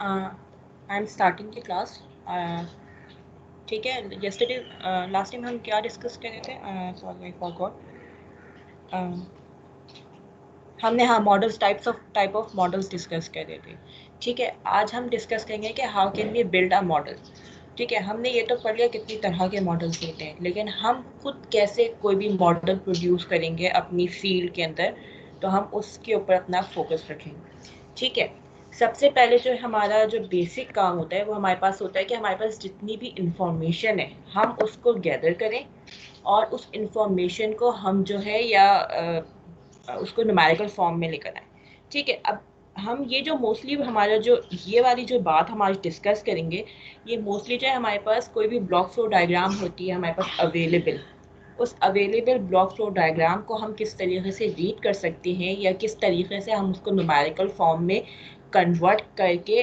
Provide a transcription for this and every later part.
I am starting the class. ठीक है, yesterday last time हम क्या डिस्कस कर रहे थे? Sorry I forgot. हमने हाँ models type of models discuss कर रहे थे। ठीक है, आज हम डिस्कस करेंगे कि how can we build a model. ठीक है, हमने ये तो पढ़ लिया कितनी तरह के मॉडल्स होते हैं, लेकिन हम खुद कैसे कोई भी मॉडल प्रोड्यूस करेंगे अपनी फील्ड के अंदर, तो हम उसके ऊपर अपना फोकस रखेंगे। ठीक है, सबसे पहले जो हमारा जो बेसिक काम होता है वो हमारे पास होता है कि हमारे पास जितनी भी इंफॉर्मेशन है हम उसको गैदर करें और उस इंफॉर्मेशन को हम जो है या उसको न्यूमेरिकल फॉर्म में लेकर आए। ठीक है, अब हम ये जो मोस्टली हमारा जो ये वाली जो बात हम आज डिस्कस करेंगे, ये मोस्टली जो है हमारे पास कोई भी ब्लॉक फ्लो डायग्राम होती है हमारे पास अवेलेबल, उस अवेलेबल ब्लॉक फ्लो डायग्राम को हम किस तरीके से रीड कर सकते हैं या किस तरीके से हम उसको न्यूमेरिकल फॉर्म में कन्वर्ट करके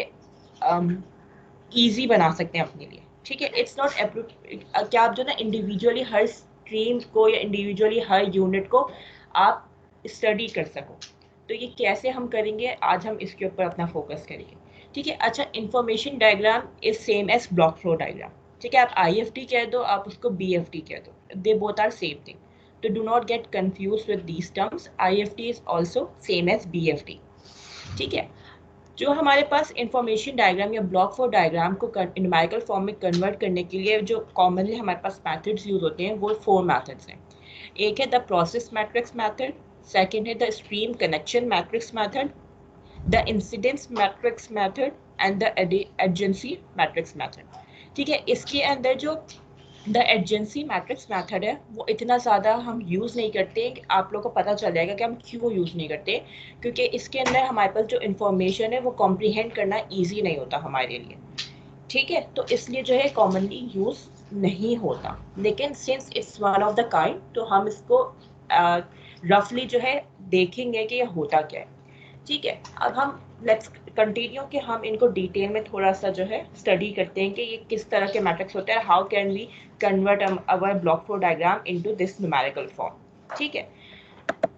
ईजी बना सकते हैं अपने लिए। ठीक है, इट्स नॉट क्या आप जो ना इंडिविजुअली हर स्ट्रीम को या इंडिविजुअली हर यूनिट को आप स्टडी कर सको, तो ये कैसे हम करेंगे, आज हम इसके ऊपर अपना फोकस करेंगे। ठीक है, अच्छा, information diagram is same as block flow diagram. ठीक है, आप IFD कह दो, आप उसको BFD कह दो, they both are same thing, तो do not get confuse with these terms. IFD is also same as BFD। ठीक है, जो हमारे पास इंफॉर्मेशन डायग्राम या ब्लॉक फॉर डायग्राम को न्यूमेरिकल फॉर्म में कन्वर्ट करने के लिए जो कॉमनली हमारे पास मेथड्स यूज होते हैं वो 4 मेथड्स हैं। एक है the process matrix method, second है the stream connection matrix method, the incidence matrix method and the adjacency matrix method. ठीक है, इसके अंदर जो द एडजेंसी मैट्रिक्स मेथड है वो इतना ज़्यादा हम यूज़ नहीं करते। आप लोगों को पता चल जाएगा कि हम क्यों यूज़ नहीं करते, क्योंकि इसके अंदर हमारे पास जो इन्फॉर्मेशन है वो कॉम्प्रीहेंड करना ईजी नहीं होता हमारे लिए। ठीक है, तो इसलिए जो है कॉमनली यूज़ नहीं होता, लेकिन since it's one of the kind तो हम इसको रफली जो है देखेंगे कि ये होता क्या है। ठीक है, अब हम लेट्स कंटिन्यू कि हम इनको डिटेल में थोड़ा सा जो है स्टडी करते हैं कि ये किस तरह के मैट्रिक्स होते हैं, how can we convert our block flow diagram into this numerical form. ठीक है,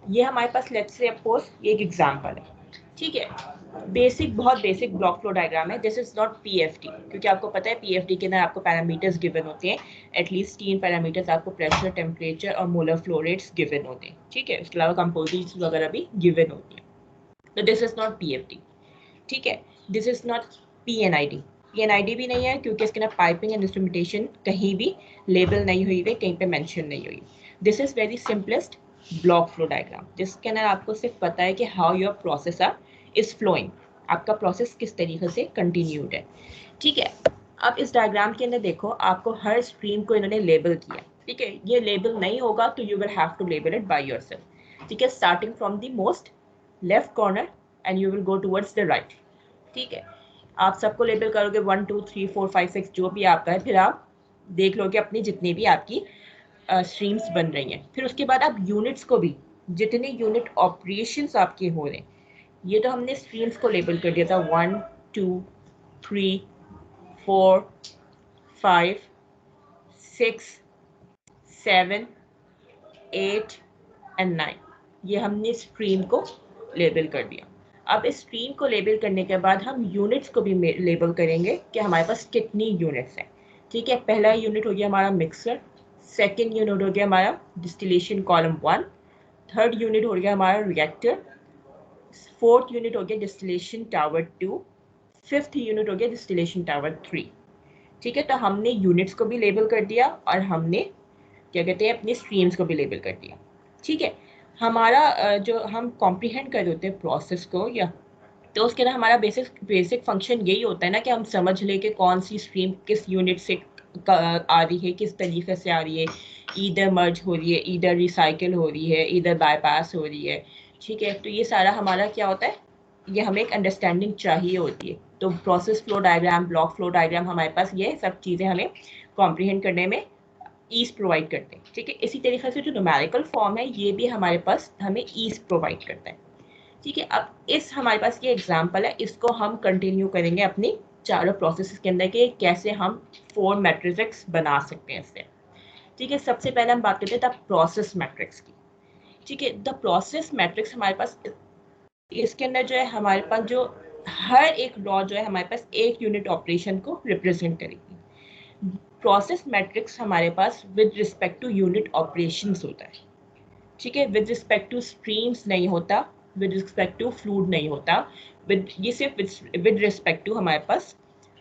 ये हमारे पास लेट्स से सपोज ये एक एग्जांपल है। ठीक है, बेसिक बहुत बेसिक ब्लॉक फ्लो डायग्राम है, दिस इज नॉट PFD, क्योंकि आपको पता है PFD के अंदर आपको पैरामीटर्स गिवन होते हैं, एटलीस्ट 3 पैरामीटर्स आपको प्रेशर, टेम्परेचर और मोलर फ्लो रेट्स गिवन होते हैं। ठीक है, इसके अलावा कंपोजिट्स वगैरह भी गिवन होती हैं, तो दिस इज नॉट PFD। ठीक है, this is not PNID। PNID भी नहीं है क्योंकि इसके अंदर पाइपिंग एंड इंस्ट्रूमेंटेशन कहीं भी लेबल नहीं हुई है, कहीं पे मेंशन नहीं हुई। This is very simplest block flow diagram, जिसके अंदर आपको सिर्फ पता है कि how your process is flowing, आपका प्रोसेस किस तरीके से कंटिन्यूड है। ठीक है, अब इस डायग्राम के अंदर देखो, आपको हर स्ट्रीम को इन्होंने लेबल किया। ठीक है, ये लेबल नहीं होगा तो you will have to label it by yourself. ठीक है, starting from the most left corner and you will go towards the right. ठीक है, आप सबको लेबल करोगे 1 2 3 4 5 6 जो भी आपका है, फिर आप देख लोगे अपनी जितनी भी आपकी स्ट्रीम्स बन रही हैं। फिर उसके बाद आप यूनिट्स को भी, जितने यूनिट ऑपरेशंस आपके हो रहे हैं, ये तो हमने स्ट्रीम्स को लेबल कर दिया था 1 2 3 4 5 6 7 8 एंड 9, ये हमने स्ट्रीम को लेबल कर दिया। अब इस स्ट्रीम को लेबल करने के बाद हम यूनिट्स को भी लेबल करेंगे कि हमारे पास कितनी यूनिट्स हैं। ठीक है, पहला यूनिट हो गया हमारा मिक्सर, सेकेंड यूनिट हो गया हमारा डिस्टिलेशन कॉलम 1, थर्ड यूनिट हो गया हमारा रिएक्टर, फोर्थ यूनिट हो गया डिस्टिलेशन टावर 2, फिफ्थ यूनिट हो गया डिस्टिलेशन टावर 3। ठीक है, तो हमने यूनिट्स को भी लेबल कर दिया और हमने क्या कहते हैं अपनी स्ट्रीम्स को भी लेबल कर दिया। ठीक है, हमारा जो हम कॉम्प्रीहेंड कर होते हैं प्रोसेस को, या तो उसके अंदर हमारा बेसिक फंक्शन यही होता है ना कि हम समझ ले कि कौन सी स्ट्रीम किस यूनिट से आ रही है, किस तरीके से आ रही है, इधर मर्ज हो रही है, इधर रिसाइकिल हो रही है, इधर बाईपास हो रही है। ठीक है, तो ये सारा हमारा क्या होता है, ये हमें एक अंडरस्टैंडिंग चाहिए होती है। तो process flow diagram, block flow diagram, हमारे पास ये सब चीज़ें हमें कॉम्प्रीहेंड करने में ईज प्रोवाइड करते हैं। ठीक है, इसी तरीके से जो न्यूमेरिकल फॉर्म है ये भी हमारे पास हमें ईज प्रोवाइड करता है। ठीक है, अब इस हमारे पास ये एग्जांपल है, इसको हम कंटिन्यू करेंगे अपनी चारों प्रोसेस के अंदर कि कैसे हम 4 मैट्रिक्स बना सकते हैं इससे। ठीक है, सबसे पहले हम बात करते हैं द प्रोसेस मैट्रिक्स की। ठीक है, द प्रोसेस मैट्रिक्स हमारे पास इसके अंदर जो है हमारे पास जो हर एक लॉ जो है हमारे पास एक यूनिट ऑपरेशन को रिप्रेजेंट करेगी। प्रोसेस मैट्रिक्स हमारे पास with respect to unit operations होता है, ठीक है, विद रिस्पेक्ट टू स्ट्रीम्स नहीं होता, विद रिस्पेक्ट टू फ्लूइड नहीं होता, विद ये सिर्फ विद रिस्पेक्ट टू हमारे पास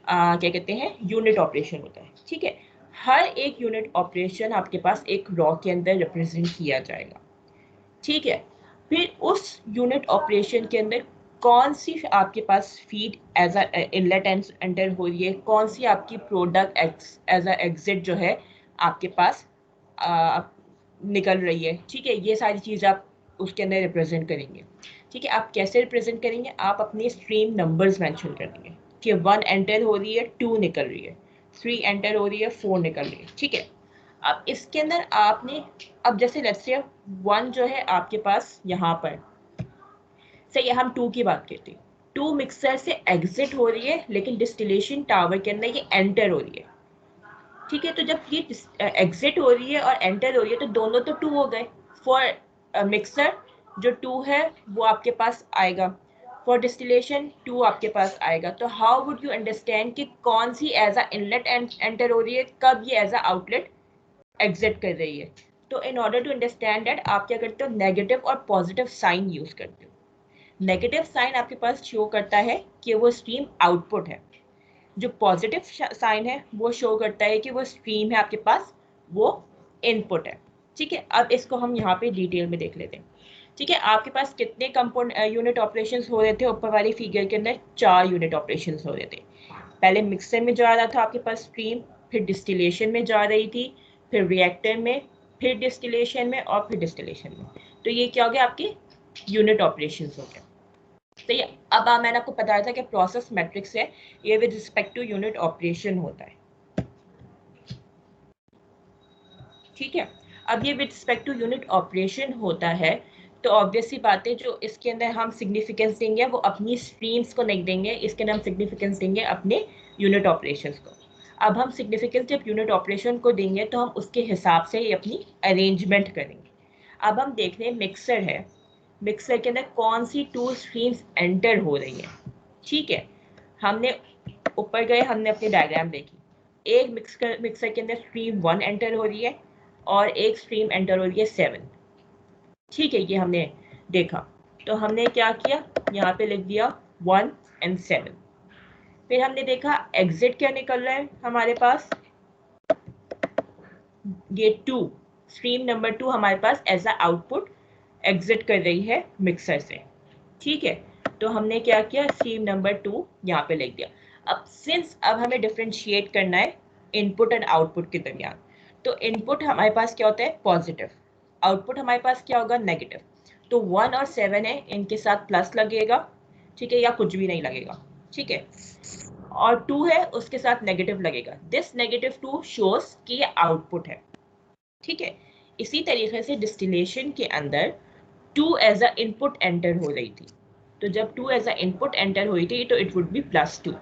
क्या कहते हैं यूनिट ऑपरेशन होता है, ठीक है। हर एक यूनिट ऑपरेशन आपके पास एक रॉ के अंदर रिप्रेजेंट किया जाएगा, ठीक है। फिर उस यूनिट ऑपरेशन के अंदर कौन सी आपके पास feed as a inlet enter हो रही है, कौन सी आपकी प्रोडक्ट एज अ एग्जिट जो है आपके पास निकल रही है, ठीक है। ये सारी चीज़ आप उसके अंदर रिप्रेजेंट करेंगे, ठीक है। आप कैसे रिप्रेजेंट करेंगे, आप अपने स्ट्रीम नंबर्स मेंशन कर देंगे कि 1 एंटर हो रही है, 2 निकल रही है, 3 एंटर हो रही है, 4 निकल रही है, ठीक है। अब इसके अंदर आपने, अब जैसे लेट्स से 1 जो है आपके पास यहाँ पर, सही है, हम 2 की बात करते हैं, 2 मिक्सर से एग्जिट हो रही है लेकिन डिस्टिलेशन टावर के अंदर ये एंटर हो रही है, ठीक है। तो जब ये एग्जिट हो रही है और एंटर हो रही है तो दोनों तो 2 हो गए। फॉर मिक्सर जो 2 है वो आपके पास आएगा, फॉर डिस्टिलेशन 2 आपके पास आएगा। तो हाउ वुड यू अंडरस्टैंड कि कौन सी एज अ इनलेट एंटर हो रही है, कब ये एज अ आउटलेट एग्जिट कर रही है। तो in order to understand that आप क्या करते हो, नेगेटिव और पॉजिटिव साइन यूज करते हो। नेगेटिव साइन आपके पास शो करता है कि वो स्ट्रीम आउटपुट है, जो पॉजिटिव साइन है वो शो करता है कि वो स्ट्रीम है आपके पास, वो इनपुट है, ठीक है। अब इसको हम यहाँ पे डिटेल में देख लेते हैं, ठीक है। आपके पास कितने कंपोनेंट यूनिट ऑपरेशंस हो रहे थे, ऊपर वाली फिगर के अंदर 4 यूनिट ऑपरेशंस हो रहे थे। पहले मिक्सर में जा रहा था आपके पास स्ट्रीम, फिर डिस्टिलेशन में जा रही थी, फिर रिएक्टर में, फिर डिस्टिलेशन में और फिर डिस्टिलेशन में। तो ये क्या हो गया, आपके यूनिट ऑपरेशंस हो गए। तो ये अब मैंने आपको बताया था कि प्रोसेस मैट्रिक्स है, ये with respect to unit operation होता है, ठीक है। अब ये with respect to unit operation होता है, तो ऑब्वियस सी बात है, जो इसके अंदर हम सिग्निफिकेंस देंगे वो अपनी स्ट्रीम्स को नहीं देंगे, इसके अंदर हम सिग्निफिकेंस देंगे अपने यूनिट ऑपरेशंस को। अब हम सिग्निफिकेंस जब यूनिट ऑपरेशन को देंगे तो हम उसके हिसाब से ही अपनी अरेंजमेंट करेंगे। अब हम देख रहे हैं मिक्सर है, मिक्सर के अंदर कौन सी 2 स्ट्रीम्स एंटर हो रही हैं, ठीक है। हमने ऊपर गए, हमने अपनी डायग्राम देखी, एक मिक्सर के अंदर स्ट्रीम 1 एंटर हो रही है और एक स्ट्रीम एंटर हो रही है 7, ठीक है। ये हमने देखा, तो हमने क्या किया, यहाँ पे लिख दिया 1 and 7। फिर हमने देखा एग्जिट क्या निकल रहा है हमारे पास, ये 2, स्ट्रीम नंबर 2 हमारे पास एज अ आउटपुट एग्जिट कर रही है मिक्सर से, ठीक है। तो हमने क्या किया, स्ट्रीम नंबर 2 यहाँ पे लिख दिया। अब सिंस अब हमें डिफरेंशिएट करना है इनपुट एंड आउटपुट के दरमियान, तो इनपुट हमारे पास क्या होता है पॉजिटिव, आउटपुट हमारे पास क्या होगा नेगेटिव। तो 1 और 7 है, इनके साथ प्लस लगेगा, ठीक है, या कुछ भी नहीं लगेगा, ठीक है। और 2 है, उसके साथ नेगेटिव लगेगा, दिस नेगेटिव 2 शोज कि ये आउटपुट है, ठीक है। इसी तरीके से डिस्टिलेशन के अंदर 2 एज अ इनपुट एंटर हो रही थी, तो जब 2 एज अ इनपुट एंटर हुई थी तो इट वुड बी +2,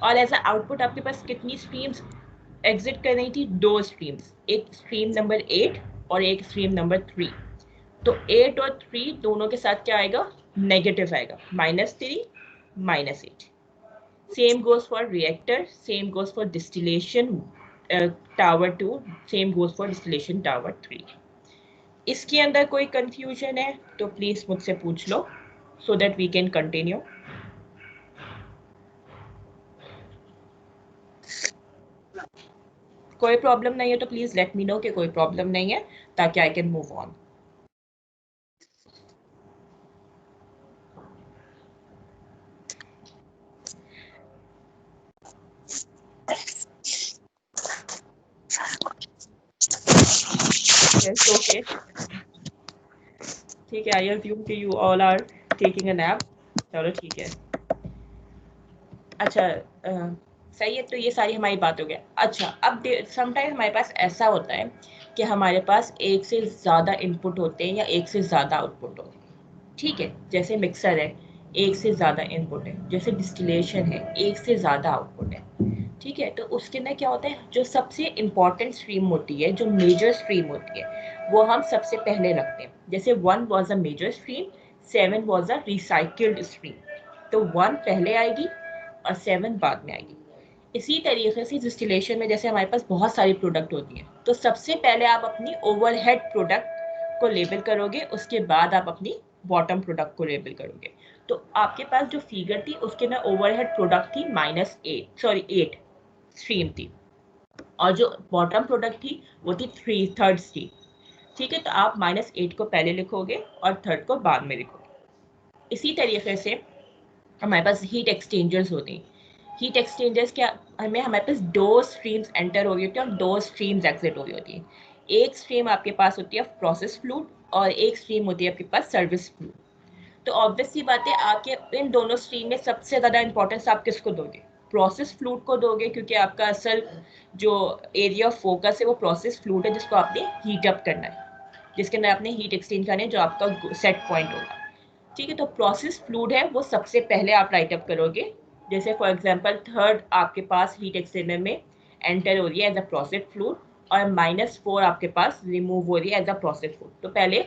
और एज अ आउटपुट आपके पास कितनी स्ट्रीम्स एग्जिट कर रही थी, 2 स्ट्रीम्स, एक स्ट्रीम नंबर 8 और एक स्ट्रीम नंबर 3। तो 8 और 3 दोनों के साथ क्या आएगा, नेगेटिव आएगा, -3 -8। Same goes for reactor, same goes for distillation tower 2, same goes for distillation tower 3। इसके अंदर कोई कंफ्यूजन है तो प्लीज मुझसे पूछ लो, so that we can continue। कोई प्रॉब्लम नहीं है तो प्लीज लेट मी नो कि कोई प्रॉब्लम नहीं है, ताकि I can move on. Yes, okay, ठीक है, आई अज्यूम कि you all are taking a nap, चलो ठीक है। अच्छा सही है, तो ये सारी हमारी बात हो गया। अच्छा, अब समटाइम हमारे पास ऐसा होता है कि हमारे पास एक से ज़्यादा इनपुट होते हैं या एक से ज़्यादा आउटपुट होते हैं, ठीक है। जैसे मिक्सर है, एक से ज़्यादा इनपुट है, जैसे डिस्टिलेशन है, एक से ज़्यादा आउटपुट है, ठीक है। तो उसके अंदर क्या होता है, जो सबसे इम्पॉर्टेंट स्ट्रीम होती है, जो मेजर स्ट्रीम होती है, वो हम सबसे पहले रखते हैं। जैसे 1 was a major stream, 7 was a recycled stream, तो 1 पहले आएगी और 7 बाद में आएगी। इसी तरीके से डिस्टिलेशन में जैसे हमारे पास बहुत सारी प्रोडक्ट होती हैं, तो सबसे पहले आप अपनी ओवरहेड प्रोडक्ट को लेबल करोगे, उसके बाद आप अपनी बॉटम प्रोडक्ट को लेबल करोगे। तो आपके पास जो फिगर थी उसके में ओवरहेड प्रोडक्ट थी -8 स्ट्रीम थी, और जो बॉटम प्रोडक्ट थी वो थी थर्ड स्ट्रीम। ठीक है, तो आप -8 को पहले लिखोगे और थर्ड को बाद में लिखोगे। इसी तरीके से हमारे पास हीट एक्सचेंजर्स होते हैं। हीट एक्सचेंजर्स क्या हमें हमारे पास 2 स्ट्रीम्स एंटर हो रही होती है और 2 स्ट्रीम्स एग्जिट हो रही होती है। एक स्ट्रीम आपके पास होती है प्रोसेस फ्लूइड और एक स्ट्रीम होती है आपके पास सर्विस फ्लूइड। तो ऑब्वियस सी बात है, आपके इन दोनों स्ट्रीम में सबसे ज़्यादा इंपॉर्टेंस आप किसको दोगे? प्रोसेस फ्लूइड को दोगे, क्योंकि आपका असल जो एरिया ऑफ फोकस है वो प्रोसेस फ्लूइड है, जिसको आपने हीट अप करना है, जिसके अंदर आपने हीट एक्सचेंज करना है, जो आपका सेट पॉइंट होगा। ठीक है, तो प्रोसेस फ्लूइड है वो सबसे पहले आप राइट अप करोगे। जैसे फॉर एग्जांपल थर्ड आपके पास हीट एक्सचेंजर में एंटर हो रही है एज अ प्रोसेस फ्लूइड और -4 आपके पास रिमूव हो रही है एज अ प्रोसेस फ्लूइड, तो पहले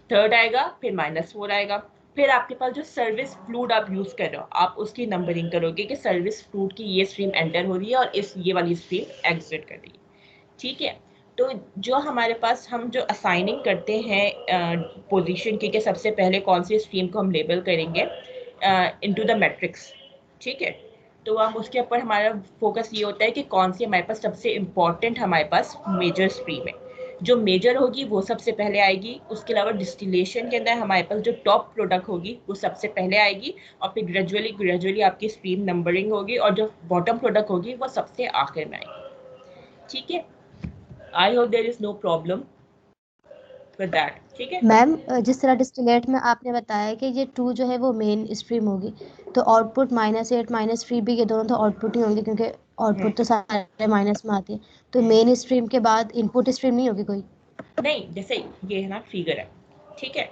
थर्ड आएगा, फिर -4 आएगा। फिर आपके पास जो सर्विस फ्लूइड आप यूज कर रहे हो, आप उसकी नंबरिंग करोगे कि सर्विस फ्लूइड की ये स्ट्रीम एंटर हो रही है और ये वाली स्ट्रीम एग्जिट कर रही है। ठीक है, तो जो हमारे पास हम जो असाइनिंग करते हैं पोजीशन की कि सबसे पहले कौन सी स्ट्रीम को हम लेबल करेंगे इनटू द मैट्रिक्स। ठीक है, तो हम उसके ऊपर हमारा फोकस ये होता है कि कौन सी हमारे पास सबसे इम्पॉर्टेंट हमारे पास मेजर स्ट्रीम है। जो मेजर होगी वो सबसे पहले आएगी, उसके अलावा डिस्टिलेशन के अंदर हमारे पास जो टॉप प्रोडक्ट होगी वो सबसे पहले आएगी, और फिर ग्रेजुअली आपकी स्ट्रीम नंबरिंग होगी, और जो बॉटम प्रोडक्ट होगी वो सबसे आखिर में आएगी। ठीक है, I hope there is no problem with that. ठीक है मैम जिस तरह डिस्टिलेट में आपने बताया कि ये 2 जो है वो मेन स्ट्रीम होगी, तो आउटपुट -8 -3 भी ये दोनों तो आउटपुट ही होंगे, क्योंकि आउटपुट तो सारे माइनस में आती है। तो मेन स्ट्रीम के बाद इनपुट स्ट्रीम नहीं होगी कोई? नहीं, जैसे ये है ना फिगर है, ठीक है,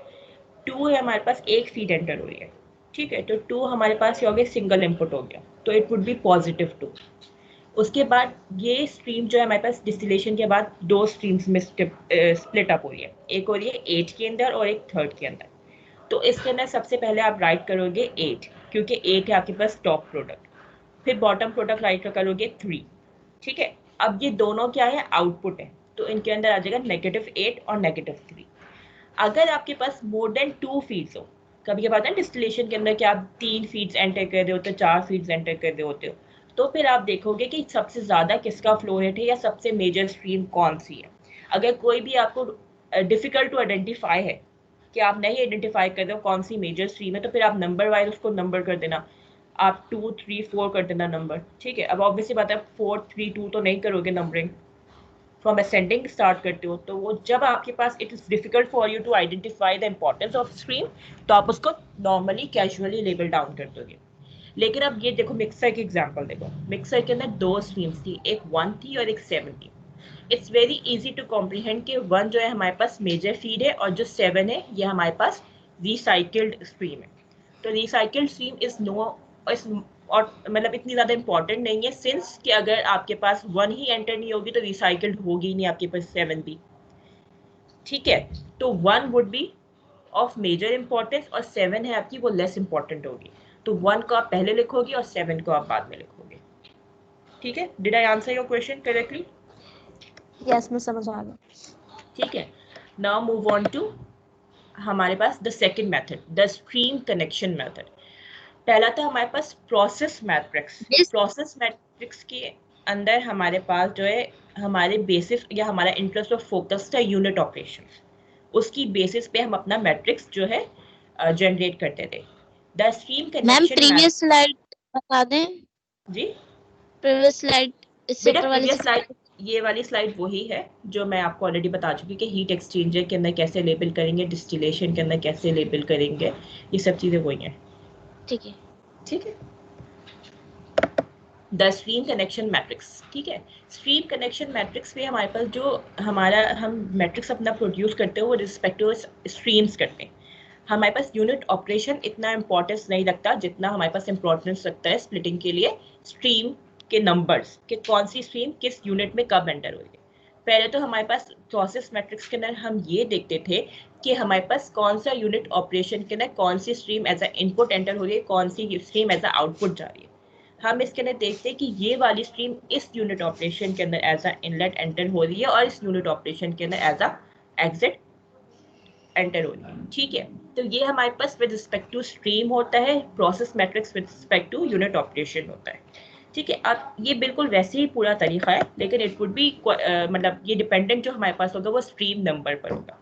2 है हमारे पास, एक फीड एंटर हो रही है। ठीक है, तो 2 हमारे पास ये हो गया, सिंगल इनपुट हो गया, तो इट वुड बी +2। उसके बाद ये स्ट्रीम जो है हमारे पास डिस्टिलेशन के बाद 2 स्ट्रीम्स में स्प्लिट अप हो रही है, एक हो रही है 8 के अंदर और एक थर्ड के अंदर। तो इसके अंदर सबसे पहले आप राइट करोगे 8, क्योंकि 8 है आपके पास टॉप प्रोडक्ट। फिर बॉटम प्रोडक्ट राइट करोगे 3। ठीक है, अब ये दोनों क्या है, आउटपुट है, तो इनके अंदर आ जाएगा -8 और -3। अगर आपके पास मोर देन 2 फीड्स हो, कभी कभी आता है डिस्टिलेशन के अंदर कि आप 3 फीड्स एंटर कर रहे होते हो, 4 फीड्स एंटर कर रहे होते हो, तो फिर आप देखोगे कि सबसे ज़्यादा किसका फ्लो रेट है या सबसे मेजर स्ट्रीम कौन सी है। अगर कोई भी आपको डिफ़िकल्ट टू आइडेंटिफाई है कि आप नहीं आइडेंटिफाई कर रहे हो कौन सी मेजर स्ट्रीम है, तो फिर आप नंबर वाइज उसको नंबर कर देना, आप 2 3 4 कर देना नंबर। ठीक है, अब ऑब्वियसली बात है 4 3 2 तो नहीं करोगे नंबरिंग, फ्रॉम असेंडिंग स्टार्ट करते हो, तो वो जब आपके पास it is difficult for you to identify the importance of stream, तो आप उसको नॉर्मली कैजुअली लेबल डाउन कर दोगे। लेकिन अब ये देखो मिक्सर की एग्जांपल देखो, मिक्सर के अंदर 2 स्ट्रीम्स थी, एक 1 थी और एक 7 थी। It's very easy to comprehend कि 1 जो है हमारे पास मेजर फीड है और जो 7 है ये हमारे पास रिसाइकिल्ड स्ट्रीम है। तो रिसाइकिल्ड स्ट्रीम इज नो और मतलब इतनी ज़्यादा इंपॉर्टेंट नहीं है, सिंस कि अगर आपके पास 1 ही एंटर नहीं होगी तो रिसाइकिल्ड होगी नहीं आपके पास 7 भी। ठीक है, तो 1 would be of major importance और 7 है आपकी वो लेस इंपॉर्टेंट होगी, तो 1 को आप पहले लिखोगे और 7 को आप बाद में लिखोगे। ठीक है, did I answer your question correctly? Yes, मैं समझ आ गया। ठीक है, नाउ मूव ऑन टू हमारे पास the second method, the stream connection method. पहला था हमारे पास process matrix. Yes. Process matrix के अंदर हमारे पास जो है हमारे बेसिस या हमारा इंटरेस्ट ऑफ फोकस था यूनिट ऑपरेशन, उसकी बेसिस पे हम अपना मैट्रिक्स जो है जनरेट करते थे। The stream ma'am connection math previous slide बता दें, जी प्रीवियस स्लाइड इससे बेटा, ऊपर वाली प्रीवियस से। स्लाइड, ये वाली स्लाइड वही है जो मैं आपको ऑलरेडी बता चुकी कि हीट एक्सचेंजर के अंदर कैसे लेबल करेंगे, डिस्टिलेशन के अंदर कैसे लेबल करेंगे, ये सब चीज़ें वही हैं। ठीक है। ठीक है, द स्ट्रीम कनेक्शन मैट्रिक्स। ठीक है, स्ट्रीम कनेक्शन मैट्रिक्स में हमारे पास जो हमारा हम मैट्रिक्स अपना प्रोड्यूस करते हैं वो रिस्पेक्टिव स्ट्रीम्स करते हैं। हमारे पास यूनिट ऑपरेशन इतना इंपॉर्टेंस नहीं रखता जितना हमारे पास इंपॉर्टेंस रखता है स्प्लिटिंग के लिए स्ट्रीम के नंबर्स, कि कौन सी स्ट्रीम किस यूनिट में कब एंटर हो रही है। पहले तो हमारे पास प्रोसेस मैट्रिक्स के अंदर हम ये देखते थे कि हमारे पास कौन सा यूनिट ऑपरेशन के अंदर कौन सी stream as a input enter हो रही है, कौन सी स्ट्रीम एज अ आउटपुट जा रही है। हम इसके अंदर देखते हैं कि ये वाली स्ट्रीम इस यूनिट ऑपरेशन के अंदर एज अ इनलेट एंटर हो रही है और इस यूनिट ऑपरेशन के अंदर एज अ एग्जिट एंटर हो रही है। ठीक है, तो ये हमारे पास विद रिस्पेक्ट टू स्ट्रीम होता है, process matrix with respect to unit operation होता है। ठीक है, अब ये बिल्कुल वैसे ही पूरा तरीका है, लेकिन इट वुड बी मतलब ये डिपेंडेंट जो हमारे पास होगा वो स्ट्रीम नंबर पर होगा।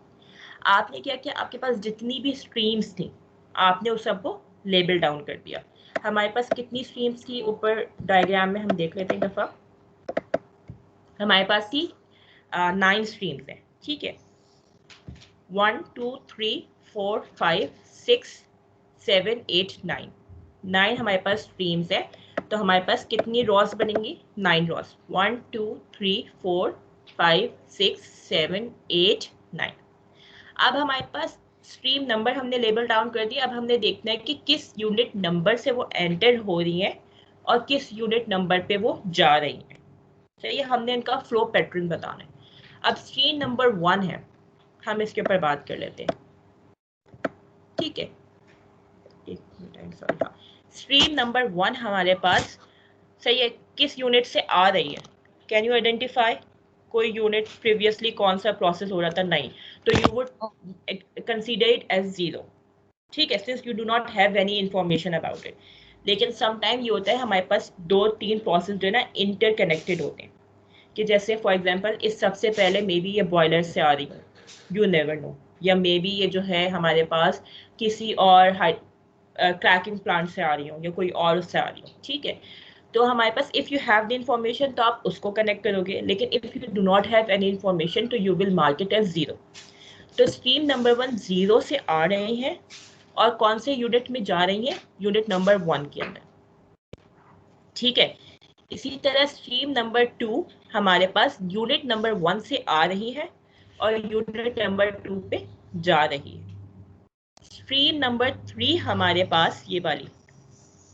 आपने क्या किया, आपके पास जितनी भी स्ट्रीम्स थी आपने उस सबको लेबल डाउन कर दिया। हमारे पास कितनी स्ट्रीम्स थी, ऊपर डायग्राम में हम देख लेते हैं एक दफ़ा। हमारे पास थी 9 स्ट्रीम्स हैं। ठीक है, 1 2 3 4 5 6 7 8 9 9 हमारे पास स्ट्रीम्स है। तो हमारे पास कितनी रॉस बनेंगी, 9 रॉस, 1 2 3 4 5 6 7 8 9। अब हमारे पास स्ट्रीम नंबर हमने लेबल डाउन कर दिया। अब हमने देखना है कि किस यूनिट नंबर से वो एंटर हो रही है और किस यूनिट नंबर पे वो जा रही है। चलिए, हमने इनका फ्लो पैटर्न बताना है। अब स्ट्रीम नंबर 1 है, हम इसके ऊपर बात कर लेते हैं। ठीक है, स्ट्रीम नंबर 1 हमारे पास सही है, किस यूनिट से आ रही है, कैन यू आइडेंटिफाई? कोई यूनिट प्रीवियसली कौन सा प्रोसेस हो रहा था, नहीं, तो you would consider it as 0। ठीक है, since you do not have any information about it. लेकिन समटाइम ये होता है हमारे पास 2-3 प्रोसेस जो है ना इंटरकनेक्टेड होते हैं, कि जैसे फॉर एग्जांपल इस सबसे पहले मे बी ये बॉयलर से आ रही है, यू नेवर नो, या मे बी ये जो है हमारे पास किसी और क्रैकिंग प्लांट से आ रही हो या कोई और उससे आ रही हो। ठीक है, तो हमारे पास if you have the information तो आप उसको कनेक्ट करोगे, लेकिन if you do not have any information तो you will mark it as 0। तो स्ट्रीम नंबर 1 0 से आ रहे हैं और कौन से यूनिट में जा रही है, यूनिट नंबर 1 के अंदर। ठीक है, इसी तरह स्ट्रीम नंबर 2 हमारे पास यूनिट नंबर 1 से आ रही है और यूनिट नंबर 2 पे जा रही है। स्ट्रीम नंबर 3 हमारे पास ये वाली,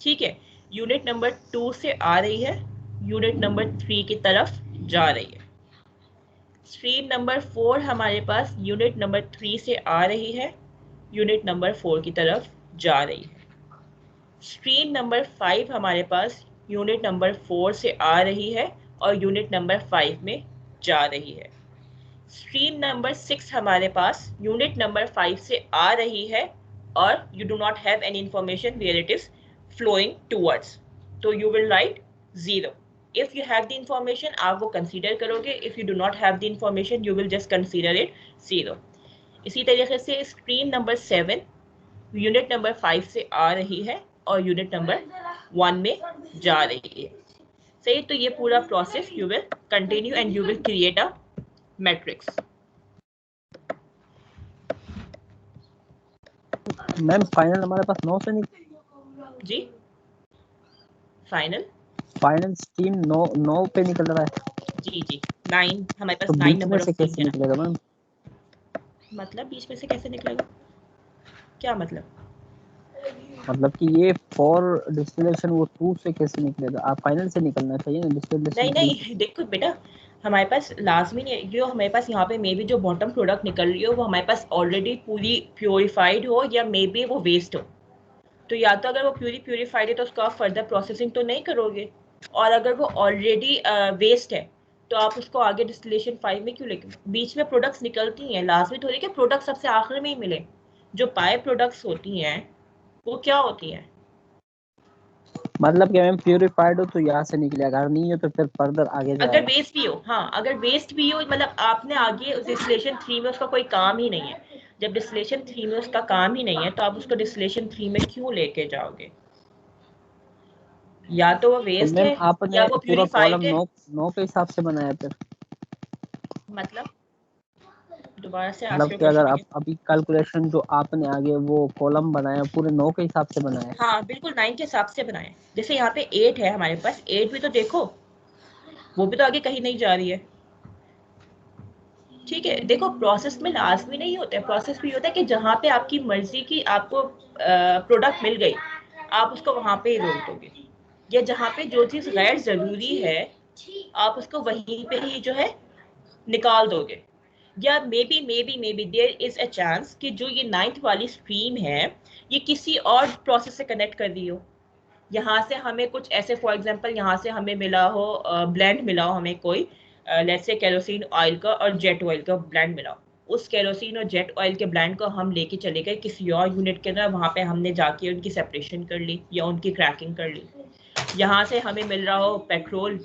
ठीक है, यूनिट नंबर 2 से आ रही है, यूनिट नंबर 3 की तरफ जा रही है। स्ट्रीम नंबर 4 हमारे पास यूनिट नंबर 3 से आ रही है, यूनिट नंबर 4 की तरफ जा रही है। स्ट्रीम नंबर 5 हमारे पास यूनिट नंबर 4 से आ रही है और यूनिट नंबर 5 में जा रही है। स्ट्रीम नंबर 6 हमारे पास यूनिट नंबर 5 से आ रही है और you do not have any information where it is flowing towards, so you will write 0. If you have the information आप वो consider करोगे, if you do not have the information you will just consider it 0. इसी तरीके से stream number 7 unit number 5 से आ रही है और यूनिट नंबर 1 में जा रही है। सही, तो ये पूरा process you will continue and you will create a matrix. Ma'am final हमारे पास 9 से जी, फाइनल स्ट्रीम 9 पे निकल रहा है। जी जी, 9 हमारे पास तो 9 बीच नंबर में से ऑफ कैसे निकलेगा मैम? मतलब बीच में से कैसे निकलेगा, क्या मतलब? मतलब कि ये फॉर डिस्टिलेशन वो 2 से कैसे निकलेगा? आप फाइनल से निकलना चाहिए ना डिस्टिलेशन। नहीं, देखो बेटा, हमारे पास लाजमी नहीं, जो हमारे पास यहाँ पे मे बी जो बॉटम प्रोडक्ट निकल रही हो वो हमारे पास ऑलरेडी पूरी प्योरीफाइड हो या मे बी वो वेस्ट हो। तो या तो अगर वो प्योरीफाइड है तो उसका आप फर्दर प्रोसेसिंग तो नहीं करोगे, और अगर वो ऑलरेडी वेस्ट है तो आप उसको आगे डिस्टिलेशन 5 में क्यों लेके? बीच में प्रोडक्ट्स निकलती हैं, लाजमी थोड़ी कि प्रोडक्ट सबसे आखिर में ही मिले। जो बाय प्रोडक्ट्स होती हैं वो क्या होती हैं? मतलब कि मैम प्यूरिफाइड हो तो यहाँ से निकलेगा, अगर नहीं हो तो फिर फर्दर आगे अगर जाएगा। वेस्ट भी हो, हाँ, अगर वेस्ट भी हो मतलब आपने आगे डिस्टिलेशन 3 में उसका कोई काम ही नहीं है। जब डिस्टिलेशन 3 में उसका काम ही नहीं है तो आप उसको डिस्टिलेशन 3 में क्यों लेके जाओगे? या तो वो तो वेस्ट मैम है आपने या वो पूरा प्यूरिफाइड कॉलम है। 9 के हिसाब से बनाया फिर? मतलब दोबारा से मतलब आस्क योर कि अगर क्वेश्चन आप अगेन। अभी कैलकुलेशन जो आपने आगे वो कॉलम बनाया पूरे 9 के हिसाब से बनाया? हाँ बिल्कुल 9 के हिसाब से बनाए। जैसे यहाँ पे 8 है हमारे पास, 8 भी तो देखो, वो भी तो आगे कहीं नहीं जा रही है। ठीक है, देखो प्रोसेस में लाजमी नहीं होता है, प्रोसेस भी होता है कि जहाँ पे आपकी मर्जी की आपको प्रोडक्ट मिल गई आप उसको वहाँ पे ही रोक दोगे, या जहाँ पे जो चीज़ गैर ज़रूरी है आप उसको वहीं पे ही जो है निकाल दोगे, या maybe there is a chance कि जो ये 9th वाली स्ट्रीम है ये किसी और प्रोसेस से कनेक्ट कर रही हो। यहाँ से हमें कुछ ऐसे, फॉर एग्जांपल यहाँ से हमें मिला हो ब्लेंड मिला हो हमें कोई, लेट्स से केरोसिन ऑयल का और जेट ऑयल का ब्लेंड मिला हो। उस केरोसिन और जेट ऑयल के ब्लेंड को हम लेके चले गए किसी और यूनिट के अंदर, वहाँ पे हमने जाके उनकी सेपरेशन कर ली या उनकी क्रैकिंग कर ली। यहाँ से हमें मिल रहा हो पेट्रोल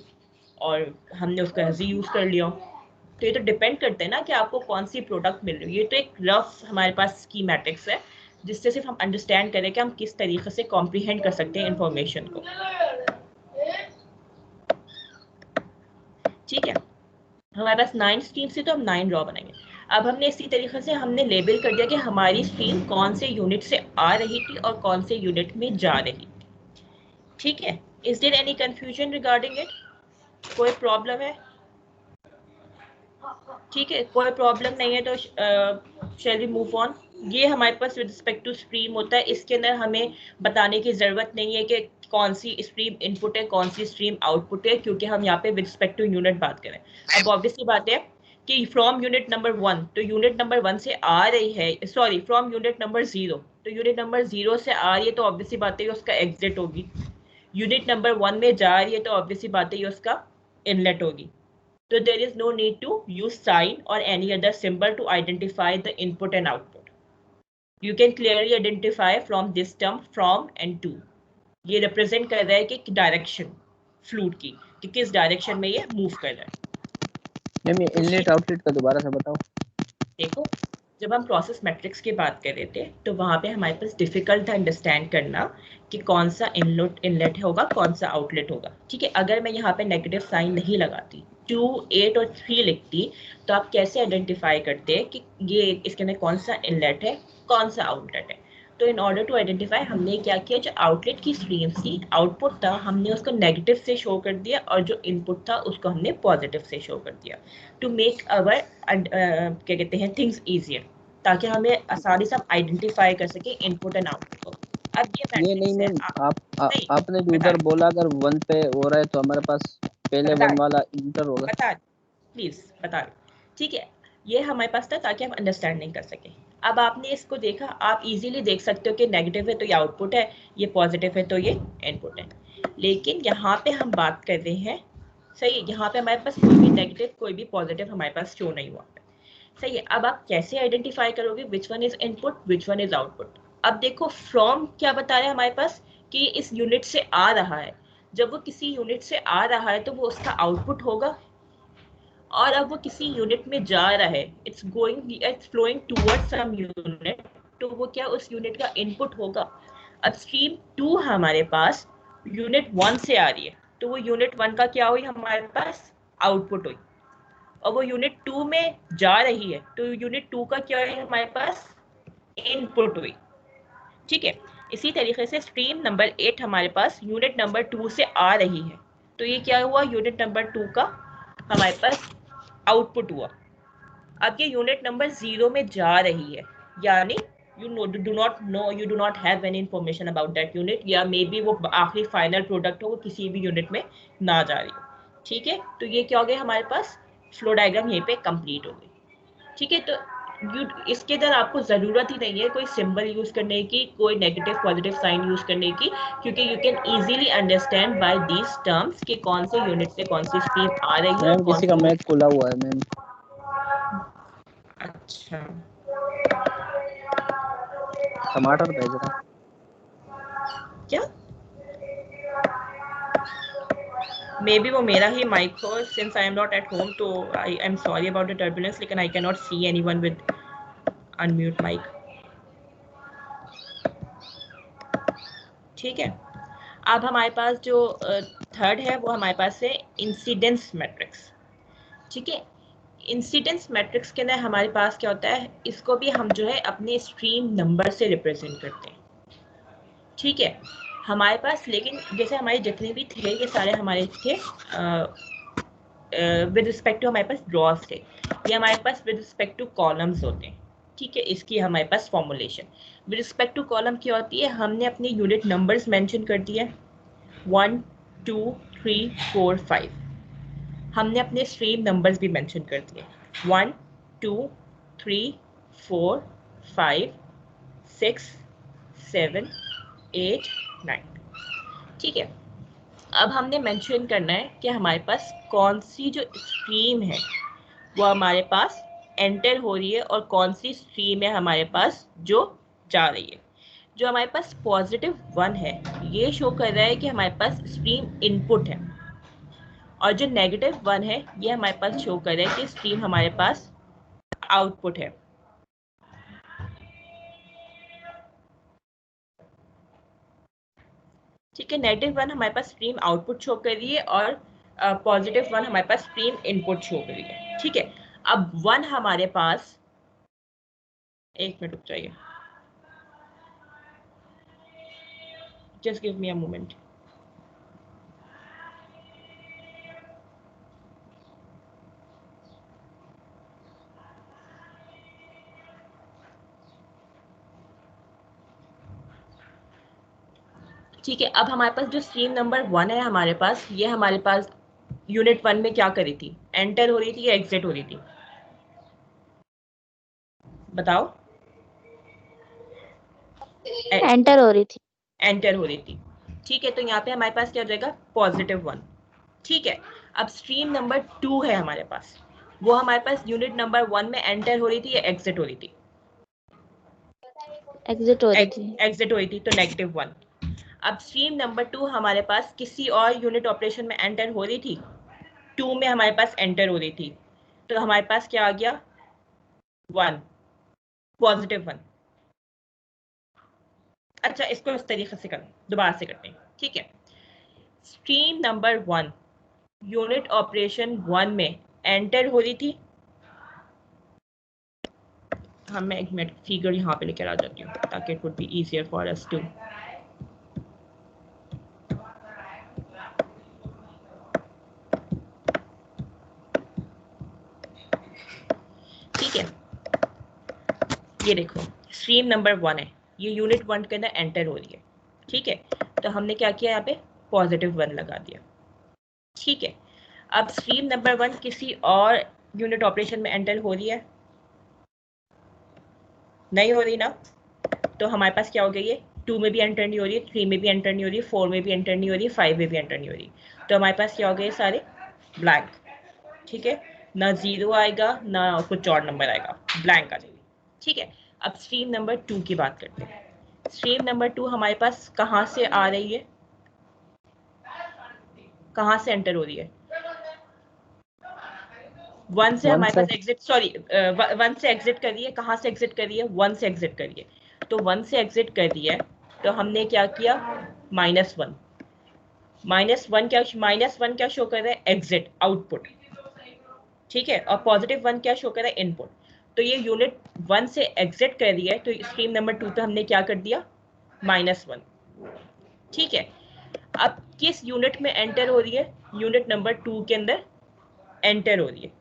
और हमने उसका यूज कर लिया। तो ये तो डिपेंड करते हैं ना कि आपको कौन सी प्रोडक्ट मिल रही है। ये तो एक रफ हमारे पास स्कीमेटिक्स है जिससे सिर्फ हम अंडरस्टैंड करें कि हम किस तरीके से कॉम्प्रिहेंड कर सकते हैं इंफॉर्मेशन को। ठीक है, हमारे पास 9 स्ट्रीम से तो हम 9 रॉ बनाएंगे। अब हमने इसी तरीके से हमने लेबल कर दिया कि हमारी स्ट्रीम कौन से यूनिट से आ रही थी और कौन से यूनिट में जा रही थी। ठीक है, is there any confusion regarding it? कोई प्रॉब्लम है? ठीक है, कोई प्रॉब्लम नहीं है तो शैल वी मूव ऑन। ये हमारे पास विद रिस्पेक्ट टू स्ट्रीम होता है। इसके अंदर हमें बताने की ज़रूरत नहीं है कि कौन सी स्ट्रीम इनपुट है कौन सी स्ट्रीम आउटपुट है, क्योंकि हम यहाँ पे विद रिस्पेक्ट टू यूनिट बात करें। अब ऑब्वियसली बात है कि फ्रॉम यूनिट नंबर 1, तो यूनिट नंबर 1 से आ रही है, सॉरी फ्रॉम यूनिट नंबर 0, तो यूनिट नंबर 0 से आ रही है तो ऑब्वियसली बात है उसका एग्जिट होगी। यूनिट नंबर 1 में जा रही है तो ऑब्वियसली बात है उसका इनलेट होगी। So there is no need to use sign or any other symbol to identify the input and output. You can clearly identify from this term from and to. ये represent कर रहा है कि direction fluid की कि किस direction में ये मूव कर रहा है। मैम ये इनलेट आउटलेट का दोबारा से बताओ। देखो, जब हम प्रोसेस मैट्रिक्स की बात कर रहे थे तो वहाँ पे हमारे पास डिफिकल्ट था अंडरस्टैंड करना कि कौन सा इनलेट होगा कौन सा आउटलेट होगा। ठीक है, अगर मैं यहाँ पे नेगेटिव साइन नहीं लगाती, 2, 8 और 3 लिखती, तो आप कैसे आइडेंटिफाई करते हैं कि ये इसके अंदर कौन सा इनलेट है कौन सा आउटलेट है? तो इन ऑर्डर टू आइडेंटिफाई हमने क्या किया, जो आउटलेट की स्ट्रीम थी आउटपुट था हमने उसको नेगेटिव से शो कर दिया और जो इनपुट था उसको हमने पॉजिटिव से शो कर दिया, टू मेक अवर क्या कहते हैं थिंग्स ईजियर, ताकि हमें आसानी से हम आइडेंटिफाई कर सके इनपुट एंड आउटपुट को। अब ये नहीं मैट्रिक्स है, मैम आपने जो उधर बोला अगर 1 पे हो रहा है तो हमारे पास पहले 1 वाला इंटर होगा। प्लीज बता। ठीक है, ये हमारे पास था ताकि हम अंडरस्टैंडिंग कर सके। अब आपने इसको देखा, आप इजीली देख सकते हो कि नेगेटिव है तो ये आउटपुट है, ये पॉजिटिव है तो ये इनपुट है। लेकिन यहाँ पे हम बात कर रहे हैं, सही है, यहाँ पे हमारे पास कोई भी नेगेटिव कोई भी पॉजिटिव हमारे पास शो नहीं हुआ। सही है, अब आप कैसे आइडेंटिफाई करोगे which one is input which one is output? अब देखो, फ्रॉम क्या बता रहे हैं हमारे पास कि इस यूनिट से आ रहा है। जब वो किसी यूनिट से आ रहा है तो वो उसका आउटपुट होगा, और अब वो किसी यूनिट में जा रहा है, it's flowing towards some unit, तो वो क्या उस यूनिट का इनपुट होगा। अब स्ट्रीम 2 हमारे पास यूनिट 1 से आ रही है, तो वो यूनिट 1 का क्या हुई हमारे पास आउटपुट हुई, और वो यूनिट 2 में जा रही है तो यूनिट 2 का क्या है हमारे पास इनपुट हुई। ठीक है, इसी तरीके से स्ट्रीम नंबर 8 हमारे पास यूनिट नंबर 2 से आ रही है, तो ये क्या हुआ यूनिट नंबर 2 का हमारे पास आउटपुट हुआ। अब ये यूनिट नंबर 0 में जा रही है, यानी you do not have any information about that unit, या मे बी वो आखिरी फाइनल प्रोडक्ट हो वो किसी भी यूनिट में ना जा रही हो। ठीक है, तो ये क्या हो गया हमारे पास फ्लो डायग्राम यहीं पे कंप्लीट हो गई। ठीक है, तो इसके अंदर आपको ज़रूरत ही नहीं है कोई सिंबल यूज़ करने की, कोई नेगेटिव पॉजिटिव साइन यूज़ करने की, क्योंकि you can easily understand by these terms कि कौन से यूनिट से कौन सी स्ट्रीम आ रही है। मैम किसी का मैक खुला हुआ है मैम। अच्छा, टमाटर भेज रहा क्या मे बी वो मेरा ही माइक हो, since I am not at home, तो I am sorry about the turbulence, लेकिन I can not see anyone with unmute mic. ठीक है, अब हमारे पास जो थर्ड है वो हमारे पास है इंसिडेंस मैट्रिक्स। ठीक है, इंसिडेंस मैट्रिक्स के अंदर हमारे पास क्या होता है, इसको भी हम जो है अपने स्ट्रीम नंबर से रिप्रेजेंट करते हैं। ठीक है, हमारे पास लेकिन जैसे हमारे जितने भी थे ये सारे हमारे थे विद रिस्पेक्ट टू, हमारे पास ड्रॉज थे, ये हमारे पास विद रिस्पेक्ट टू कॉलम्स होते हैं। ठीक है, इसकी हमारे पास formulation with respect to column क्या होती है, हमने अपने यूनिट नंबर्स मेंशन कर दिए 1 2 3 4 5। हमने अपने स्ट्रीम नंबर्स भी मेंशन कर दिए 1 2 3 4 5 6 7 8 9। ठीक है, अब हमने मेंशन करना है कि हमारे पास कौन सी जो स्ट्रीम है वो हमारे पास एंटर हो रही है और कौन सी स्ट्रीम है हमारे पास जो जा रही है। जो हमारे पास +1 है ये शो कर रहा है कि हमारे पास स्ट्रीम इनपुट है, और जो -1 है ये हमारे पास शो कर रहा है कि स्ट्रीम हमारे पास आउटपुट है। ठीक है, -1 हमारे पास स्ट्रीम आउटपुट शो कर रही है और +1 हमारे पास स्ट्रीम इनपुट शो कर रही है। ठीक है, अब 1 हमारे पास, एक मिनट रुक जाइए, just give me a moment. ठीक है, अब हमारे पास जो स्ट्रीम नंबर 1 है हमारे पास, ये हमारे पास यूनिट 1 में क्या करी थी, एंटर हो रही थी या एग्जिट हो रही थी, बताओ। एंटर हो रही थी। एंटर हो रही थी। ठीक है, तो यहाँ पे हमारे पास क्या हो जाएगा, +1। ठीक है, अब स्ट्रीम नंबर 2 है हमारे पास, वो हमारे पास यूनिट नंबर 1 में एंटर हो रही थी या एग्जिट हो रही थी, एग्जिट हो रही थी। एग्जिट हो रही थी, तो -1। अब स्ट्रीम नंबर 2 हमारे पास किसी और यूनिट ऑपरेशन में एंटर हो रही थी, 2 में हमारे पास एंटर हो रही थी, तो हमारे पास क्या आ गया, 1, +1। अच्छा, इसको इस तरीके से करें, दोबारा से करते हैं। ठीक है, स्ट्रीम नंबर 1 यूनिट ऑपरेशन 1 में एंटर हो रही थी। हाँ, मैं एक मिनट फिगर यहाँ पे लेकर आ जाती हूँ ताकि it would be easier for us to. ठीक है, ये देखो स्ट्रीम नंबर 1 है, ये यूनिट 1 के अंदर एंटर हो रही है। ठीक है, तो हमने क्या किया, यहाँ पे +1 लगा दिया। ठीक है, अब स्ट्रीम नंबर 1 किसी और यूनिट ऑपरेशन में एंटर हो रही है, नहीं हो रही ना, तो हमारे पास क्या हो गई है, 2 में भी एंटर नहीं हो रही है, 3 में भी एंटर नहीं हो रही है, 4 में भी एंटर नहीं हो रही है, 5 में भी एंटर नहीं हो रही, तो हमारे पास क्या हो गए, सारे ब्लैंक। ठीक है, ना 0 आएगा ना कुछ और नंबर आएगा, ब्लैंक आ जाएगी। ठीक है, अब स्ट्रीम नंबर 2 की बात करते हैं। स्ट्रीम नंबर 2 हमारे पास कहाँ से आ रही है, कहाँ से एंटर हो रही है, 1 से हमारे पास एग्जिट, सॉरी 1 से एग्जिट कर रही है, कहाँ से एग्जिट कर रही है, 1 से एग्जिट कर रही है, तो 1 से एग्जिट कर रही है, तो हमने क्या किया, -1। -1 क्या शो कर रहा है, एग्जिट, आउटपुट। ठीक है, और +1 क्या शो कर रहा है, इनपुट। तो ये यूनिट 1 से एग्जिट कर रही है, तो स्ट्रीम नंबर 2 पे हमने क्या कर दिया, -1। ठीक है, अब किस यूनिट में एंटर हो रही है, यूनिट नंबर 2 के अंदर एंटर हो रही है,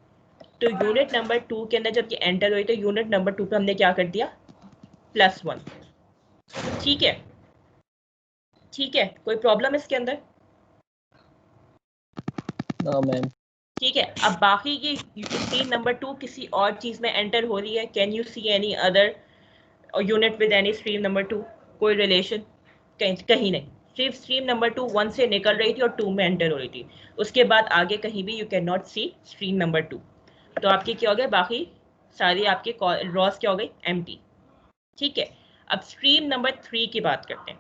तो यूनिट नंबर 2 के अंदर जब ये एंटर हुई तो यूनिट नंबर 2 पे हमने क्या कर दिया, +1। ठीक है, ठीक है, कोई प्रॉब्लम इसके अंदर, नो मैम। ठीक है, अब बाकी की स्ट्रीम नंबर 2 किसी और चीज में एंटर हो रही है, can you see any other unit with any stream number 2, कोई रिलेशन, कहीं नहीं, सिर्फ स्ट्रीम नंबर 2 1 से निकल रही थी और 2 में एंटर हो रही थी, उसके बाद आगे कहीं भी you can not see stream number 2, तो आपकी क्या हो गया, बाकी सारी आपके रॉस क्या हो गई, एम्प्टी। ठीक है, अब स्ट्रीम नंबर 3 की बात करते हैं।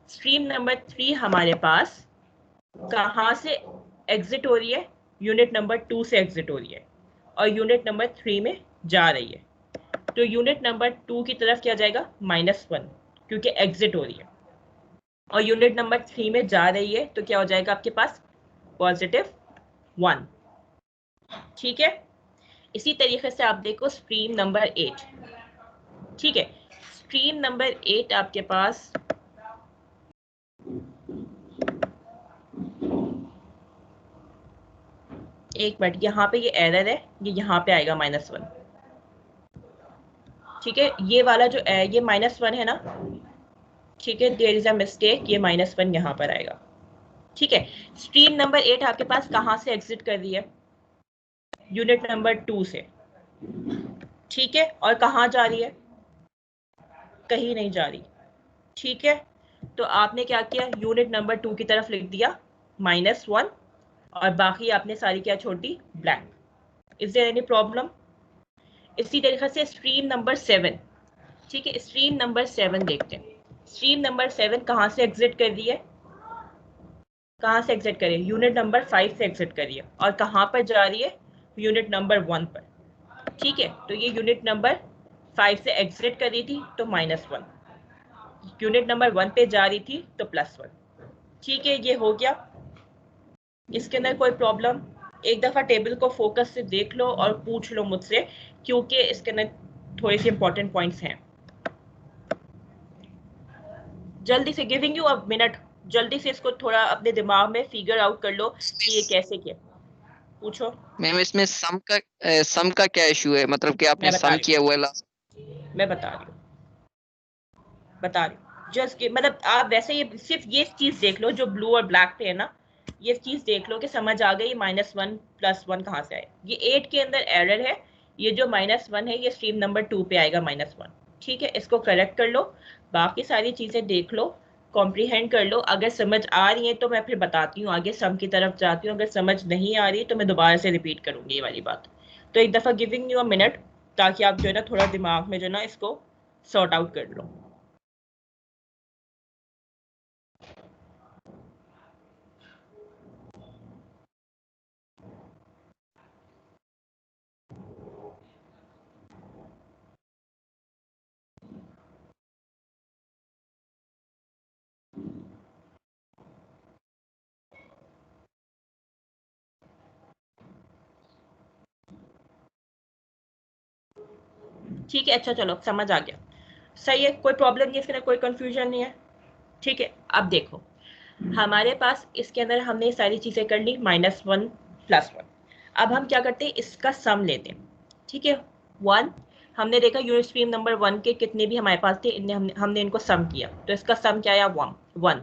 स्ट्रीम नंबर 3 हमारे पास कहाँ से एग्जिट हो रही है, यूनिट नंबर 2 से एग्जिट हो रही है और यूनिट नंबर 3 में जा रही है, तो यूनिट नंबर 2 की तरफ क्या जाएगा, -1, क्योंकि एग्जिट हो रही है, और यूनिट नंबर 3 में जा रही है तो क्या हो जाएगा आपके पास, +1। ठीक है, इसी तरीके से आप देखो स्ट्रीम नंबर 8। ठीक है, स्ट्रीम नंबर 8 आपके पास एक मिनट, यहाँ पे ये एरर है, ये यहाँ पे आएगा -1। ठीक है, ये वाला जो ये -1 है ना, ठीक है, देयर इज अ मिस्टेक, ये -1 यहाँ पर आएगा। ठीक है, स्ट्रीम नंबर 8 आपके पास कहाँ से एग्जिट कर रही है, यूनिट नंबर 2 से, ठीक है। और कहाँ जा रही है? कहीं नहीं जा रही, ठीक है। तो आपने क्या किया, यूनिट नंबर 2 की तरफ लिख दिया -1 और बाकी आपने सारी क्या छोड़ दी, blank. Is there any problem? इसी तरीके से स्ट्रीम नंबर 7, ठीक है, स्ट्रीम नंबर 7 देखते हैं। स्ट्रीम नंबर 7 कहाँ से एग्जिट कर रही है? कहाँ से एग्जिट करिए? यूनिट नंबर 5 से एग्जिट करिए। और कहाँ पर जा रही है? यूनिट नंबर 1 पर, ठीक है। तो ये यूनिट नंबर 5 से एग्जिट कर रही थी तो -1, यूनिट नंबर 1 पे जा रही थी तो +1, ठीक है। ये हो गया। इसके अंदर कोई प्रॉब्लम? एक दफा टेबल को फोकस से देख लो और पूछ लो मुझसे, क्योंकि इसके अंदर थोड़े से इंपॉर्टेंट पॉइंट्स हैं। जल्दी से, गिविंग यू अ मिनट, जल्दी से इसको थोड़ा अपने दिमाग में फिगर आउट कर लो कि ये कैसे किया। पूछो। मैम इसमें सम का क्या इशू है, मतलब कि आपने मैं बता सम रही किया हुआ है हूँ, मैं बता रही हूँ जस्ट मतलब आप वैसे ये सिर्फ ये चीज देख लो जो ब्लू और ब्लैक पे है ना, ये चीज देख लो कि समझ आ गई -1 +1 कहाँ से आए। ये 8 के अंदर एरर है, ये जो -1 है ये स्ट्रीम नंबर 2 पे आएगा -1, ठीक है। इसको करेक्ट कर लो, बाकी सारी चीजें देख लो, कॉम्प्रीहेंड कर लो। अगर समझ आ रही है तो मैं फिर बताती हूँ, आगे सम की तरफ जाती हूँ। अगर समझ नहीं आ रही तो मैं दोबारा से रिपीट करूंगी ये वाली बात। तो एक दफा गिविंग यू अ मिनट, ताकि आप जो है ना थोड़ा दिमाग में जो है ना इसको सॉर्ट आउट कर लो। ठीक है, अच्छा चलो समझ आ गया, सही है, कोई प्रॉब्लम नहीं है, इसके कोई कंफ्यूजन नहीं है, ठीक है। अब देखो हमारे पास इसके अंदर हमने सारी चीजें कर ली, -1 +1। अब हम क्या करते हैं, इसका सम लेते हैं, ठीक है। 1 हमने देखा यूनिट स्ट्रीम नंबर 1 के कितने भी हमारे पास थे, हमने इनको सम किया, तो इसका सम क्या आया, 1।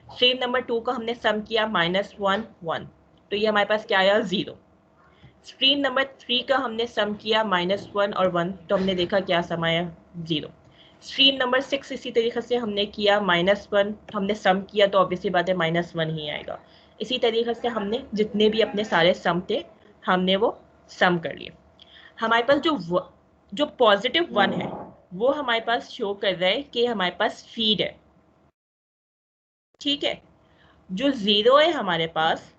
स्ट्रीम नंबर 2 का हमने सम किया -1 1, तो ये हमारे पास क्या आया, 0। स्ट्रीम नंबर 3 का हमने सम किया -1 और 1, तो हमने देखा क्या सम आया, 0। स्ट्रीम नंबर 6 इसी तरीके से हमने किया -1, हमने सम किया तो ऑब्वियसली बात है -1 ही आएगा। इसी तरीके से हमने जितने भी अपने सारे सम थे हमने वो सम कर लिए। हमारे पास जो +1 है वो हमारे पास शो कर रहा है कि हमारे पास फीड है, ठीक है। जो 0 है हमारे पास,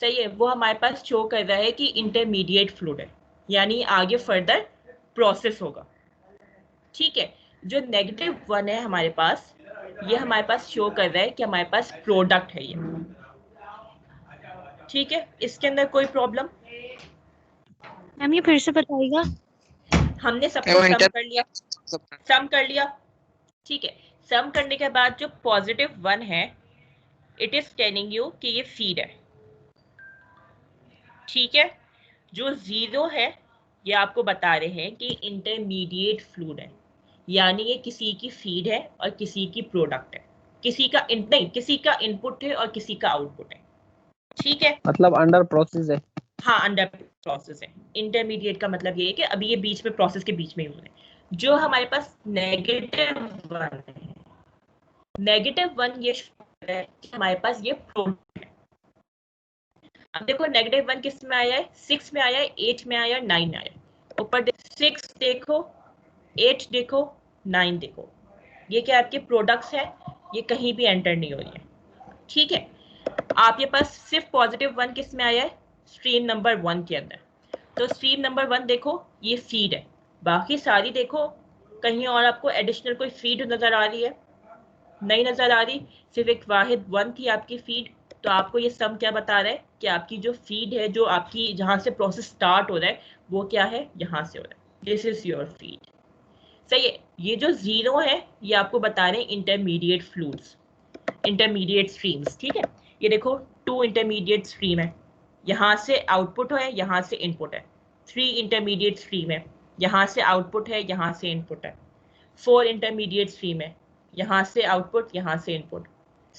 सही है, वो हमारे पास शो कर रहा है कि इंटरमीडिएट फ्लूइड है, यानी आगे फर्दर प्रोसेस होगा, ठीक है। जो -1 है हमारे पास, ये हमारे पास शो कर रहा है कि हमारे पास प्रोडक्ट है ये, ठीक है। इसके अंदर कोई प्रॉब्लम? मैम ये फिर से बताइएगा। हमने सबको लास्ट सम कर लिया, सम कर लिया, ठीक है। सम करने के बाद जो +1 है, इट इज टेलिंग यू कि ये फीड है, ठीक है। जो 0 है ये आपको बता रहे हैं कि इंटरमीडिएट फ्लूइड है, यानी ये किसी की फीड है और किसी की प्रोडक्ट है, किसी का नहीं, किसी का इनपुट है और किसी का आउटपुट है, ठीक है। मतलब अंडर प्रोसेस है। हाँ, अंडर प्रोसेस है। इंटरमीडिएट का मतलब ये है कि अभी ये बीच में, प्रोसेस के बीच में यूज है। जो हमारे पास -1 है, -1 ये हमारे पास ये प्रोडक्ट है। अब देखो -1 किस में आया है, 6 में आया है, 8 में आया है, 9 में आया है। ऊपर 6 देखो, 8 देखो, 9 देखो, ये क्या आपके प्रोडक्ट्स है, ये कहीं भी एंटर नहीं हो रही है, ठीक है। आपके पास सिर्फ +1 किस में आया है, स्ट्रीम नंबर 1 के अंदर। तो स्ट्रीम नंबर 1 देखो, ये फीड है, बाकी सारी देखो कहीं और आपको एडिशनल कोई फीड नजर आ रही है, नहीं नजर आ रही, सिर्फ एक वाहिद 1 थी आपकी फीड। तो आपको ये सम क्या बता रहा है कि आपकी जो फीड है, जो आपकी जहां से प्रोसेस स्टार्ट हो रहा है, वो क्या है, यहाँ से हो रहा है, दिस इज योर फीड, सही है। ये जो 0 है ये आपको बता रहे हैं इंटरमीडिएट फ्लूइड्स, इंटरमीडिएट स्ट्रीम्स, ठीक है। ये देखो 2 इंटरमीडिएट स्ट्रीम है, यहाँ से आउटपुट है, यहाँ से इनपुट है। 3 इंटरमीडिएट स्ट्रीम है, यहाँ से आउटपुट है, यहाँ से इनपुट है। 4 इंटरमीडिएट स्ट्रीम है, यहाँ से आउटपुट, यहाँ से इनपुट।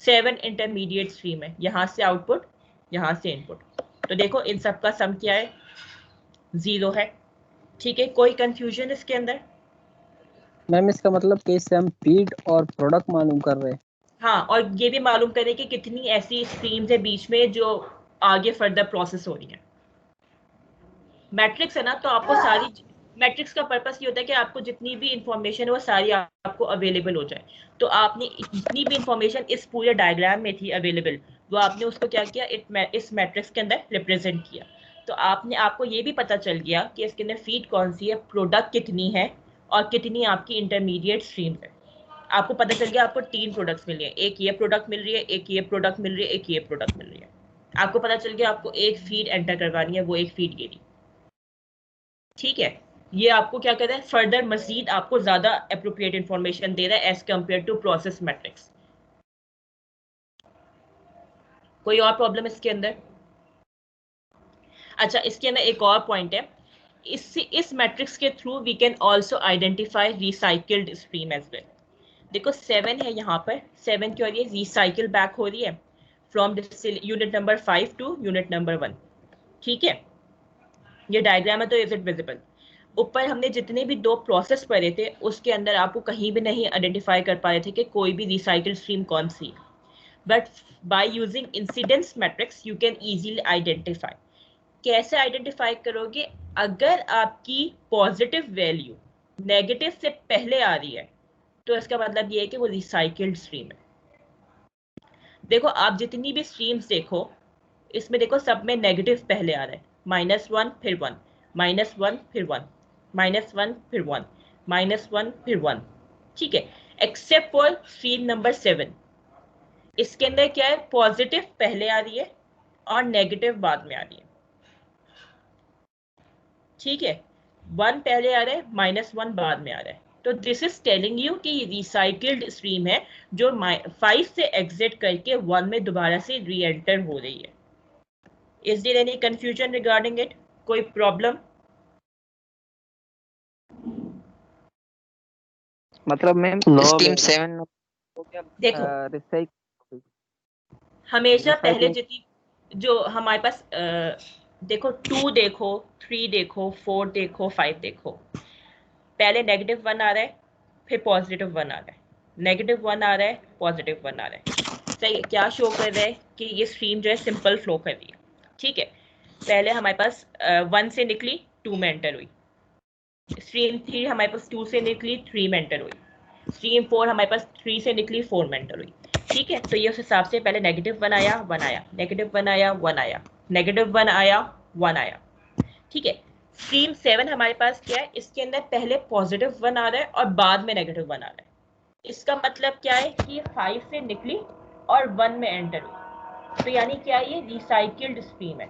7 इंटरमीडिएट स्ट्रीम है, यहाँ से आउटपुट, यहाँ से इनपुट। तो देखो इन सब का सम क्या है, 0 है। ठीक है, कोई कंफ्यूजन इसके अंदर? मैम इसका मतलब कि इससे हम फीड और प्रोडक्ट मालूम कर रहे हैं। हाँ, और ये भी मालूम करें कि कितनी ऐसी स्ट्रीम्स है बीच में जो आगे फर्दर प्रोसेस हो रही है। मैट्रिक्स है ना, तो आपको सारी मैट्रिक्स का पर्पस ये होता है कि आपको जितनी भी इंफॉर्मेशन है वो सारी आपको अवेलेबल हो जाए। तो आपने जितनी भी इंफॉर्मेशन इस पूरे डायग्राम में थी अवेलेबल, वो आपने उसको क्या किया, इस मैट्रिक्स के अंदर रिप्रेजेंट किया। तो आपको ये भी पता चल गया कि इसके अंदर फीड कौन सी है, प्रोडक्ट कितनी है, और कितनी आपकी इंटरमीडिएट स्ट्रीम्स है। आपको पता चल गया आपको 3 प्रोडक्ट्स मिल रही है, एक ये प्रोडक्ट मिल रही है, एक ये प्रोडक्ट मिल रही है, एक ये प्रोडक्ट मिल रही है। आपको पता चल गया आपको एक फीड एंटर करवानी है, वो एक फीड ये भी। ठीक है, ये आपको क्या कहता है, फर्दर मजीद आपको ज्यादा एप्रोप्रिएट इंफॉर्मेशन दे रहा है as compare to process matrix. कोई और प्रॉब्लम इसके अंदर? अच्छा, इसके अंदर एक और पॉइंट है, इस मैट्रिक्स के through we can also identify recycled stream as well. देखो 7 है यहाँ पर, 7 की और ये रिसाइकिल बैक हो रही है from unit number 5 to unit number 1। ठीक है, ये डायग्राम है तो इज इट विजिबल? ऊपर हमने जितने भी 2 प्रोसेस पढ़े थे उसके अंदर आपको कहीं भी नहीं आइडेंटिफाई कर पा रहे थे कि कोई भी रिसाइकिल स्ट्रीम कौन सी, but by using incidence matrix you can easily identify. कैसे आइडेंटिफाई करोगे? अगर आपकी पॉजिटिव वैल्यू नेगेटिव से पहले आ रही है तो इसका मतलब ये है कि वो रिसाइकिल्ड स्ट्रीम है। देखो आप जितनी भी स्ट्रीम्स देखो, इसमें देखो सब में नेगेटिव पहले आ रहा है, -1 फिर 1, -1 फिर 1, -1 फिर 1, -1 फिर 1। ठीक है, एक्सेप्ट फॉर स्ट्रीम नंबर 7, इसके अंदर क्या है, पॉजिटिव पहले आ रही है और नेगेटिव बाद में आ रही है। ठीक है, 1 पहले आ रहा है, -1 बाद में आ रहा है। तो दिस इज टेलिंग यू कि रिसाइकिल्ड स्ट्रीम है जो 5 से एग्जिट करके 1 में दोबारा से री एंटर हो रही है। Is there any confusion regarding it? कोई प्रॉब्लम? मतलब मैम स्ट्रीम 7 तो क्या देखो रिसाइकिल हमेशा पहले रिसाइकलिंग जितनी जो हमारे पास देखो 2 देखो, 3 देखो, 4 देखो, 5 देखो, पहले -1 आ रहा है, फिर +1 आ रहा है, -1 आ रहा है, +1 आ रहा है। सही है, क्या शो कर रहा है कि ये स्ट्रीम जो है सिंपल फ्लो कर रही है। ठीक है, पहले हमारे पास 1 से निकली, 2 में एंटर हुई, स्ट्रीम 3 हमारे पास 2 से निकली, 3 में एंटर हुई, स्ट्रीम 4 हमारे पास 3 से निकली, 4 में एंटर हुई। ठीक है, तो ये उस हिसाब से पहले -1 आया, 1 आया, -1 आया, 1 आया, -1 आया, 1 आया। ठीक है, स्ट्रीम 7 हमारे पास क्या है, इसके अंदर पहले +1 आ रहा है और बाद में -1 आ रहा है। इसका मतलब क्या है कि ये 5 से निकली और 1 में एंटर हुई, तो यानी क्या है, ये रिसाइकिल्ड स्ट्रीम है।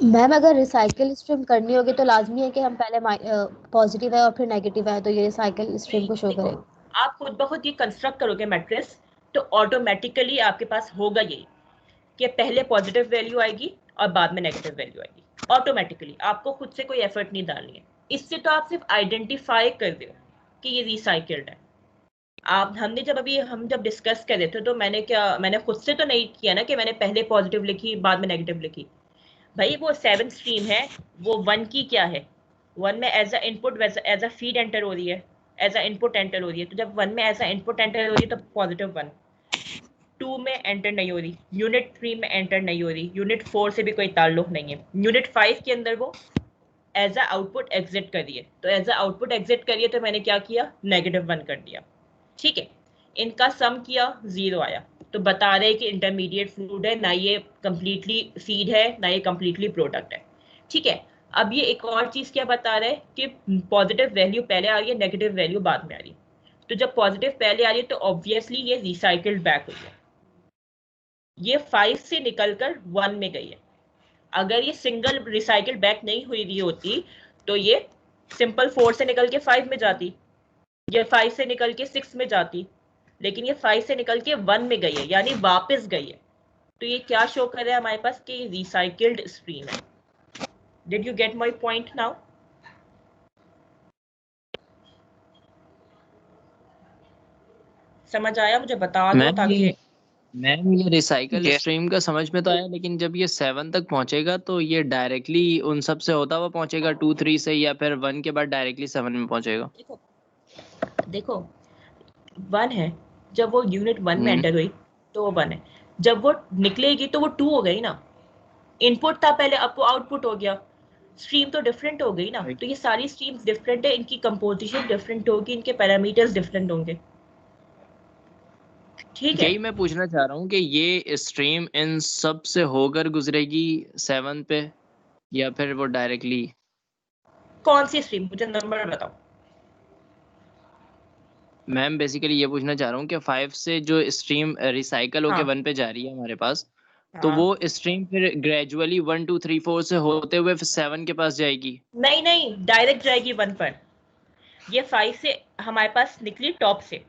मैम अगर रिसाइकिल स्ट्रीम करनी होगी तो लाजमी है कि हम पहले पॉजिटिव है और फिर नेगेटिव है तो ये रिसाइकिल स्ट्रीम नहीं, को शो देखो करेगा। आप खुद ब खुद ये कंस्ट्रक्ट करोगे मैट्रिक्स, तो ऑटोमेटिकली आपके पास होगा यही कि पहले पॉजिटिव वैल्यू आएगी और बाद में नेगेटिव वैल्यू आएगी। ऑटोमेटिकली आपको खुद से कोई एफर्ट नहीं डालनी है, इससे तो आप सिर्फ आइडेंटिफाई कर दो कि ये रिसाइकिल्ड है। आप हमने हम जब डिस्कस कर रहे थे तो मैंने खुद से तो नहीं किया ना कि मैंने पहले पॉजिटिव लिखी बाद में नेगेटिव लिखी। भाई वो 7 स्ट्रीम है, वो 1 की क्या है, 1 में as a input as a feed enter हो रही है, एज अ इनपुट एंटर हो रही है। तो जब 1 में एज अ इनपुट एंटर हो रही है तो +1, 2 में एंटर नहीं हो रही, यूनिट 3 में एंटर नहीं हो रही, यूनिट 4 से भी कोई ताल्लुक नहीं है, यूनिट 5 के अंदर वो एज अ आउटपुट एग्जिट करिए, तो एज अ आउटपुट एग्जिट करिए तो मैंने क्या किया, -1 कर दिया। ठीक है, इनका सम किया, 0 आया, तो बता रहे कि इंटरमीडिएट फ्लूइड है, ना ये कंप्लीटली फीड है ना ये कंप्लीटली प्रोडक्ट है। ठीक है, अब ये एक और चीज क्या बता रहे हैं कि पॉजिटिव वैल्यू पहले आ रही है, नेगेटिव वैल्यू बाद में आ रही है। तो जब पॉजिटिव पहले आ रही है तो ऑब्वियसली ये रिसाइकिल्ड बैक हुई है, ये 5 से निकलकर 1 में गई है। अगर ये सिंगल रिसाइकिल बैक नहीं हुई रही होती तो ये सिंपल 4 से निकल के 5 में जाती, ये 5 से निकल के 6 में जाती, लेकिन ये 5 से निकल के 1 में गई है, यानी वापस गई है। तो ये क्या शो कर रहा है हमारे पास कि रिसाइकिल्ड स्ट्रीम है। Did you get my point now? समझ आया? मुझे बता दो मैम ताकि मैम ये रिसाइकल ये स्ट्रीम का समझ में तो आया, लेकिन जब ये 7 तक पहुंचेगा तो ये डायरेक्टली उन सब से होता हुआ पहुंचेगा 2 3 से, या फिर 1 के बाद डायरेक्टली 7 में पहुंचेगा? देखो देखो 1 है, जब वो यूनिट 1 में हम्म। एंटर हुई तो वो 1 है, जब वो निकलेगी तो वो 2 हो गई ना। इनपुट था पहले, अब वो आउटपुट हो गया, स्ट्रीम तो डिफरेंट हो गई ना। तो ये सारी स्ट्रीम्स डिफरेंट है, इनकी कंपोजिशन डिफरेंट होगी, इनके पैरामीटर्स डिफरेंट होंगे। ठीक है, यही मैं पूछना चाह रहा हूँ कि ये स्ट्रीम इन सब से होकर गुजरेगी 7 पे, या फिर वो डायरेक्टली? कौन सी स्ट्रीम, मुझे नंबर बताओ। मैम बेसिकली ये पूछना चाह रहा हूँ कि 5 से जो स्ट्रीम रिसाइकल होके हाँ 1 पे जा रही है हमारे पास, तो हाँ, वो स्ट्रीम फिर ग्रेजुअली 1 2 3 4 से होते हुए फिर 7 के पास जाएगी? नहीं नहीं, डायरेक्ट जाएगी 1 पर। ये 5 से हमारे पास निकली टॉप से,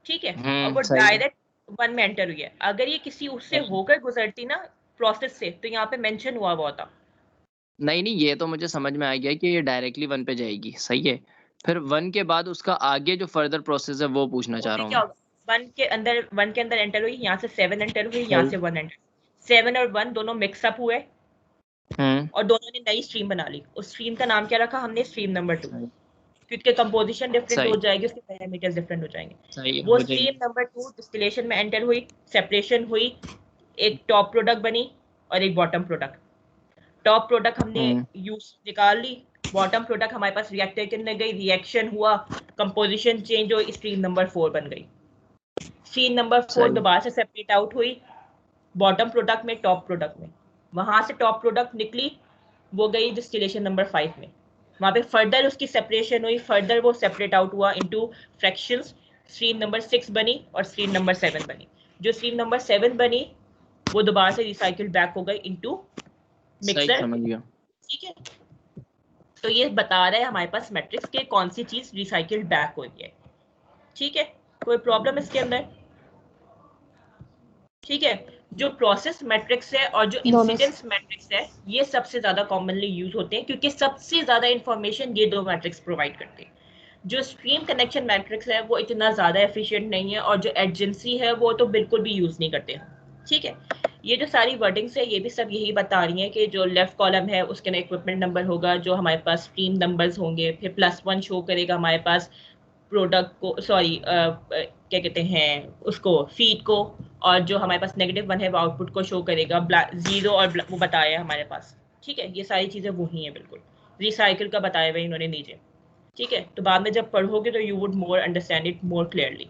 ठीक है, और वो सही है। डायरेक्ट 1 में एंटर हुई है। अगर ये किसी उससे सही। होकर गुजरती ना प्रोसेस से, तो यहाँ पे मेंशन हुआ हुआ होता। नहीं नहीं, ये तो मुझे समझ में आ गया कि ये डायरेक्टली 1 पे जाएगी, सही है। फिर 1 के बाद उसका आगे जो फर्दर प्रोसेस है वो पूछना वो चाह भी रहा हूँ क्या मैं। होगा, 1 के अंदर एंटर हुई, यहाँ से 7 एंटर हुई, यहाँ सही। से 1 एंटर, 7 और 1 दोनों मिक्सअप हुए हम्म। और दोनों ने नई स्ट्रीम बना ली। उस स्ट्रीम का नाम क्या रखा हमने, स्ट्रीम नंबर 2, सही। क्योंकि कंपोजिशन डिफरेंट हो सही। जाएगी, उसके पैरामीटर्स डिफरेंट हो जाएंगे। सही है, वो हो स्ट्रीम जाएगी। नंबर 2 डिस्टिलेशन में एंटर हुई, सेपरेशन हुई, एक टॉप प्रोडक्ट बनी और एक बॉटम प्रोडक्ट। टॉप प्रोडक्ट हमने हम्म। यूज निकाल ली, बॉटम प्रोडक्ट हमारे पास रिएक्टर के अंदर गई, रिएक्शन हुआ, कंपोजिशन चेंज हुई, स्ट्रीम नंबर 4 बन गई। स्ट्रीम नंबर 4 सही। दोबारा से सेपरेट आउट हुई, बॉटम प्रोडक्ट में, टॉप प्रोडक्ट में। वहां से टॉप प्रोडक्ट निकली, वो गई डिस्टिलेशन नंबर 5 में, वहां पे फर्दर उसकी सेपरेशन हुई, फर्दर वो सेपरेट आउट हुआ इनटू फ्रैक्शंस, स्ट्रीम नंबर 6 बनी और स्ट्रीम नंबर 7 बनी। जो स्ट्रीम नंबर 7 बनी वो दोबारा से रिसाइकिल बैक हो गई इनटू सही, मिक्सर। समझ गया। ठीक है, तो ये बता रहा है हमारे पास मैट्रिक्स के कौन सी चीज रिसाइकिल बैक हो रही है। ठीक है, कोई प्रॉब्लम इसके अंदर? ठीक है, जो प्रोसेस मैट्रिक्स है और जो दोनों इंसिडेंस मैट्रिक्स है, ये सबसे ज्यादा कॉमनली यूज होते हैं, क्योंकि सबसे ज्यादा इंफॉर्मेशन ये दो मैट्रिक्स प्रोवाइड करते हैं। जो स्ट्रीम कनेक्शन मैट्रिक्स है वो इतना ज्यादा एफिशिएंट नहीं है, और जो एडजेंसी है वो तो बिल्कुल भी यूज नहीं करते हैं। ठीक है, ये जो सारी वर्डिंग्स है ये भी सब यही बता रही हैं कि जो लेफ्ट कॉलम है उसके अंदर इक्विपमेंट नंबर होगा, जो हमारे पास स्ट्रीम नंबर्स होंगे, फिर +1 शो करेगा हमारे पास प्रोडक्ट को, सॉरी क्या कहते हैं उसको, फीड को, और जो हमारे पास -1 है वो आउटपुट को शो करेगा, 0 और वो बताया है हमारे पास। ठीक है, ये सारी चीजें वही हैं बिल्कुल, रिसाइकिल का बताया हुआ इन्होंने नीचे। ठीक है, तो बाद में जब पढ़ोगे तो you would more understand it more clearly.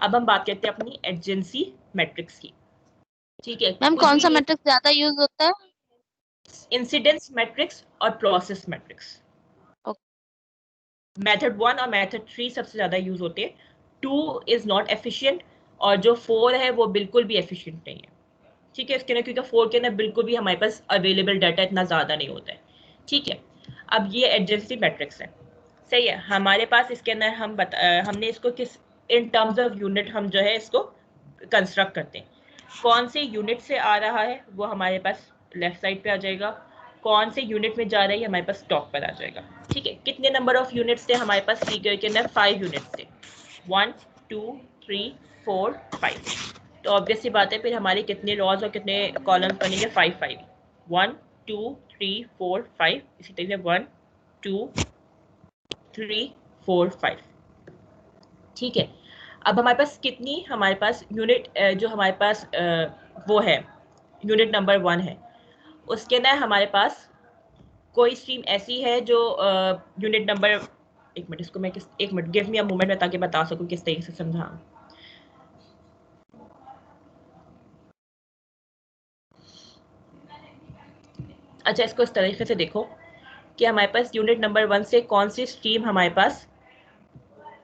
अब हम बात करते हैं अपनी एडजेंसी मैट्रिक्स की। ठीक है, मैम कुछ कौन सा भी मैट्रिक्स ज्यादा यूज होता है? इंसिडेंस मैट्रिक्स और प्रोसेस मैट्रिक्स, मेथड 1 और मेथड 3 सबसे ज्यादा यूज होते हैं। 2 इज नॉट एफिशिएंट, और जो 4 है वो बिल्कुल भी एफिशिएंट नहीं है। ठीक है, इसके अंदर क्योंकि 4 के अंदर बिल्कुल भी हमारे पास अवेलेबल डाटा इतना ज्यादा नहीं होता है। ठीक है, अब ये एडजेंसी मैट्रिक्स है, सही है। हमारे पास इसके अंदर हमने इसको किस इन टर्म्स ऑफ यूनिट हम जो है इसको कंस्ट्रक्ट करते हैं। कौन से यूनिट से आ रहा है वो हमारे पास लेफ्ट साइड पे आ जाएगा, कौन से यूनिट में जा रही है हमारे पास टॉप पर आ जाएगा। ठीक है, कितने नंबर ऑफ यूनिट्स थे हमारे पास फिगर के अंदर, 5 यूनिट्स थे, 1 2 3 4 5। तो ऑब्वियस सी बात है फिर हमारे कितने रॉज और कितने कॉलम्स बनेंगे, 5 5, 1 2 3 4 5, इसी तरीके से 1 2 3 4 5। ठीक है, अब हमारे पास कितनी, हमारे पास यूनिट जो हमारे पास वो है यूनिट नंबर 1 है, उसके अंदर हमारे पास कोई स्ट्रीम ऐसी है जो यूनिट नंबर, एक मिनट इसको मैं किस, एक minute give me a moment में ताकि बता सकूं किस तरीके से समझाऊं। अच्छा, इसको इस तरीके से देखो कि हमारे पास यूनिट नंबर 1 से कौन सी स्ट्रीम हमारे पास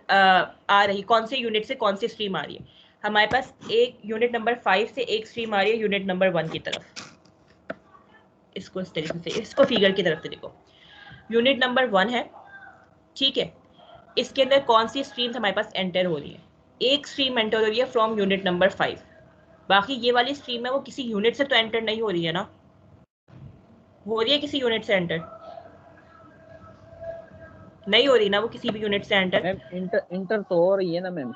आ रही, कौन से यूनिट से कौन सी स्ट्रीम आ रही है। हमारे पास एक यूनिट नंबर 5 से एक स्ट्रीम आ रही है यूनिट नंबर 1 की तरफ। इसको इस तरीके से, इसको फिगर की तरफ से देखो, यूनिट नंबर 1 है, ठीक है, इसके अंदर कौन सी स्ट्रीम हमारे पास एंटर हो रही है, एक स्ट्रीम एंटर हो रही है फ्रॉम यूनिट नंबर 5। बाकी ये वाली स्ट्रीम है वो किसी यूनिट से तो एंटर नहीं हो रही है ना, हो रही है किसी यूनिट से एंटर, नहीं हो रही ना वो किसी भी यूनिट से एंटर। मैम इंटर इंटर तो हो रही है ना मैम?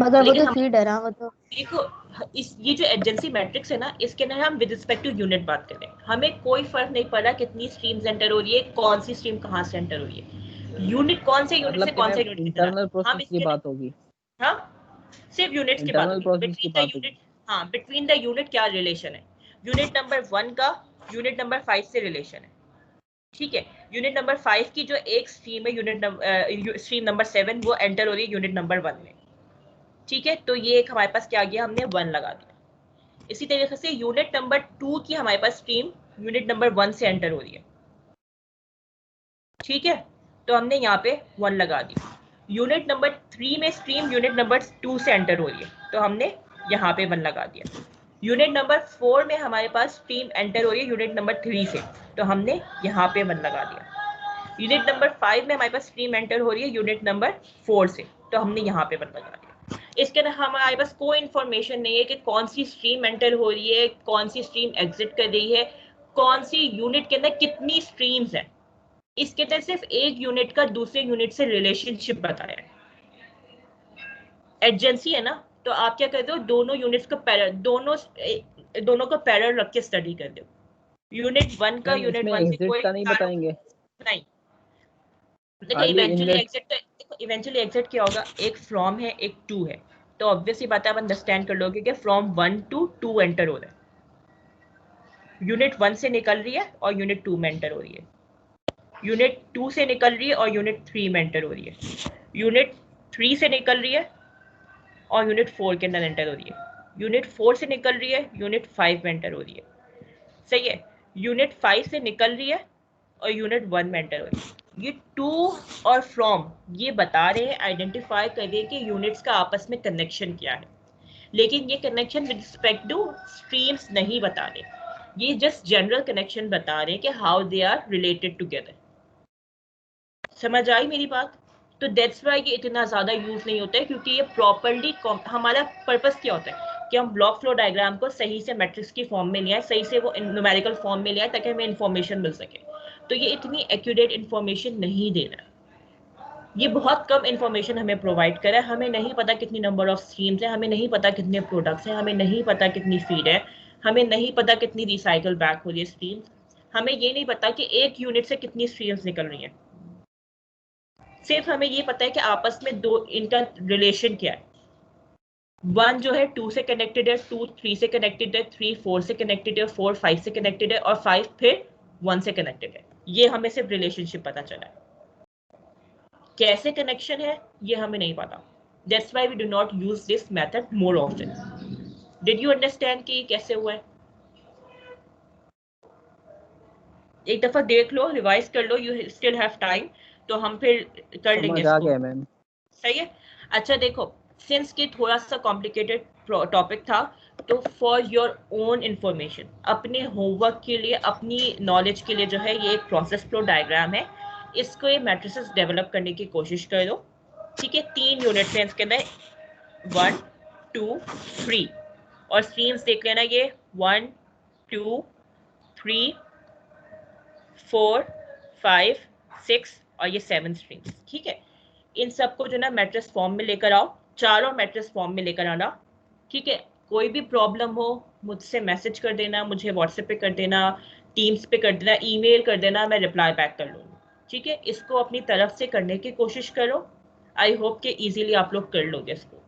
मगर वो लेकिन तो हम फीड है ना, वो तो देखो इस ये जो एडजेंसी मैट्रिक्स है ना, इसके अंदर हम विद रिस्पेक्ट टू यूनिट बात करें, हमें कोई फर्क नहीं पड़ा कितनी स्ट्रीम्स एंटर हो रही है, कौन सी स्ट्रीम कहाँ से एंटर हो रही है, यूनिट कौन से यूनिट मतलब से कि कौन मैम से यूनिट के इंटरनल अंदर हम प्रोसेस की इसके बात होगी, हाँ सिर्फ यूनिट्स की बात इंटरनल होगी, प्रोसेस की बिटवीन द बात होगी। यूनिट। हाँ बिटवीन द यूनिट क्या रिलेशन है, यूनिट नंबर 1 का यूनिट नंबर 5 से रिलेशन है, ठीक है। यूनिट नंबर 5 की जो एक स्ट्रीम है स्ट्रीम नंबर 7 वो एंटर हो रही है यूनिट नंबर 1 में, ठीक है। तो ये एक हमारे पास क्या गया, हमने 1 लगा दिया। इसी तरीके से यूनिट नंबर 2 की हमारे पास स्ट्रीम यूनिट नंबर 1 से एंटर हो रही है, ठीक है। तो हमने यहाँ पे 1 लगा दिया। यूनिट नंबर 3 में स्ट्रीम यूनिट नंबर 2 से एंटर हो रही है, तो हमने यहाँ पे 1 लगा दिया। यूनिट नंबर 4 में हमारे पास स्ट्रीम एंटर हो रही है यूनिट नंबर 3 से, तो हमने यहाँ पे 1 लगा दिया। यूनिट नंबर 5 में हमारे पास स्ट्रीम एंटर हो रही है यूनिट नंबर 4 से, तो हमने यहाँ पे 1 लगा दिया। इसके अंदर हमारे पास कोई इंफॉर्मेशन नहीं है कि कौन सी स्ट्रीम एंटर हो रही है, कौन सी स्ट्रीम एग्जिट कर रही है, कौन सी यूनिट के अंदर कितनी स्ट्रीम्स है। इसके अंदर सिर्फ एक यूनिट का दूसरे यूनिट से रिलेशनशिप बताया है। एडजेंसी है ना, तो आप क्या करते हो, दोनों यूनिट्स को दोनों को पैरेलल रख के स्टडी कर दो। यूनिट 1 का मैम यूनिट इसमें 1 से एग्जिट कोई का नहीं ताल्लुक बताएंगे, नहीं। देखो खाली इनलेट। इवेंचुअली एग्जिट क्या होगा, एक फ्रॉम है एक टू है, तो ऑब्वियसली बात है आप अंडरस्टैंड कर लोगे कि फ्रॉम 1 टू 2 एंटर हो रहा है, यूनिट 1 से निकल रही है और यूनिट 2 में एंटर हो रही है, यूनिट 2 से निकल रही है और यूनिट 3 में एंटर हो रही है, यूनिट 3 से निकल रही है और यूनिट 4 के अंदर एंटर हो रही है, यूनिट 4 से निकल रही है यूनिट 5 में एंटर हो रही है, सही है। यूनिट 5 से निकल रही है और यूनिट 1 में एंटर हो रही है। ये टू और फ्रॉम ये बता रहे हैं, आइडेंटिफाई कर रहे हैं कि यूनिट्स का आपस में कनेक्शन क्या है, लेकिन ये connection with respect two streams नहीं बता रहे, ये जस्ट जनरल कनेक्शन बता रहे हैं कि how they are related together. समझ आई मेरी बात? तो दैट्स वाई ये इतना ज़्यादा यूज़ नहीं होता है, क्योंकि ये प्रॉपरली हमारा पर्पस क्या होता है कि हम ब्लॉक फ्लो डायग्राम को सही से मैट्रिक्स की फॉर्म में ले आए, सही से वो न्यूमेरिकल फॉर्म में ले आए, ताकि हमें इन्फॉर्मेशन मिल सके। तो ये इतनी एक्यूरेट इन्फॉर्मेशन नहीं दे रहा है, ये बहुत कम इन्फॉर्मेशन हमें प्रोवाइड करा है। हमें नहीं पता कितनी नंबर ऑफ स्ट्रीम्स है, हमें नहीं पता कितने प्रोडक्ट्स हैं, हमें नहीं पता कितनी फीड है, हमें नहीं पता कितनी रिसाइकल बैक हो रही है स्ट्रीम्स, हमें ये नहीं पता कि एक यूनिट से कितनी स्ट्रीम्स निकल रही हैं। सिर्फ हमें ये पता है कि आपस में दो इनका रिलेशन क्या है, 1 जो है 2 से कनेक्टेड है, 2 3 से कनेक्टेड है, 3 4 से कनेक्टेड है, 4 5 से कनेक्टेड है और 5 फिर 1 से कनेक्टेड है। ये हमें सिर्फ रिलेशनशिप पता चला है, कैसे कनेक्शन है ये हमें नहीं पता। That's why we do not use this method more often. Did you understand कि कैसे हुआ है? एक दफा देख लो, रिवाइज कर लो, यू स्टिल हैव टाइम, तो हम फिर कर लेंगे समझ आ इसको, गया मैम। सही है। अच्छा देखो, सिंस कि थोड़ा सा कॉम्प्लिकेटेड टॉपिक था, तो फॉर योर ओन इंफॉर्मेशन, अपने होमवर्क के लिए, अपनी नॉलेज के लिए जो है, ये एक प्रोसेस फ्लो डायग्राम है, इसको ये मैट्रिसेस डेवलप करने की कोशिश करो, ठीक है। 3 यूनिट्स हैं इसके अंदर, 1 2 3, और स्ट्रीम्स देख लेना, ये 1 2 3 4 5 6 और ये 7 स्ट्रीम्स, ठीक है। इन सबको जो ना मैट्रिक्स फॉर्म में लेकर आओ, चारों मैट्रिक्स फॉर्म में लेकर आना, ठीक है। कोई भी प्रॉब्लम हो मुझसे मैसेज कर देना, मुझे व्हाट्सएप पे कर देना, टीम्स पे कर देना, ईमेल कर देना, मैं रिप्लाई बैक कर लूँगी, ठीक है। इसको अपनी तरफ से करने की कोशिश करो, आई होप कि इजीली आप लोग कर लोगे इसको,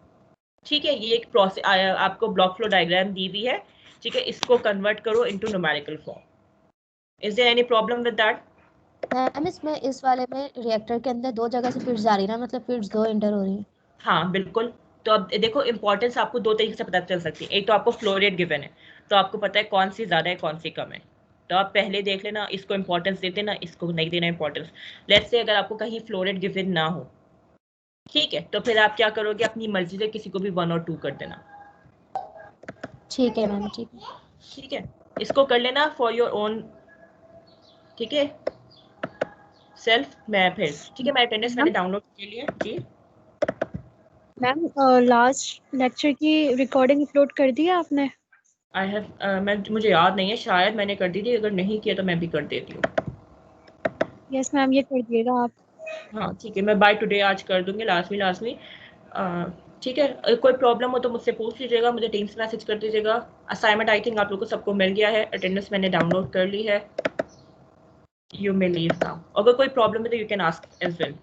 ठीक है। ये एक प्रोसेस आपको ब्लॉक फ्लो डायग्राम दी हुई है, ठीक है, इसको कन्वर्ट करो into numerical form. Is there any problem with that? Ma'am इसमें इस वाले में रिएक्टर के अंदर 2 जगह से फीड्स जा रही है ना, मतलब फीड्स 2 एंटर हो रही है। हाँ बिल्कुल। तो अब देखो, इंपॉर्टेंस आपको 2 तरीके से पता चल सकती है। एक तो आपको फ्लो रेट गिवन है, तो आपको पता है कौन सी ज़्यादा है कौन सी कम है, तो आप पहले देख लेना, इसको इंपॉर्टेंस देते ना, इसको नहीं देना इंपॉर्टेंस। लेट्स से अगर आपको कहीं फ्लो रेट गिवन ना हो, ठीक है, तो फिर आप क्या करोगे, अपनी मर्जी से किसी को भी 1 और 2 कर देना, ठीक है मैम, ठीक है। ठीक है। इसको कर लेना फॉर योर ओन, ठीक है, सेल्फ। मैं फिर ठीक है, मैं अटेंडेंस मैंने डाउनलोड के लिए जी। मैम लास्ट लेक्चर की रिकॉर्डिंग अपलोड कर दी है आपने? आई हैव मुझे याद नहीं है, शायद मैंने कर दी थी, अगर नहीं किया तो मैं भी कर देती हूँ। यस मैम, ये कर दिएगा आप। हाँ ठीक है, मैं बाय टुडे आज कर दूंगी, लास्ट में ठीक है, कोई प्रॉब्लम हो तो मुझसे पूछ लीजिएगा, मुझे टीम्स मैसेज कर दीजिएगा। असाइनमेंट आई थिंक आप लोगों को सबको मिल गया है, अटेंडेंस मैंने डाउनलोड कर ली है। You may leave now. अगर कोई प्रॉब्लम है तो you can ask as well.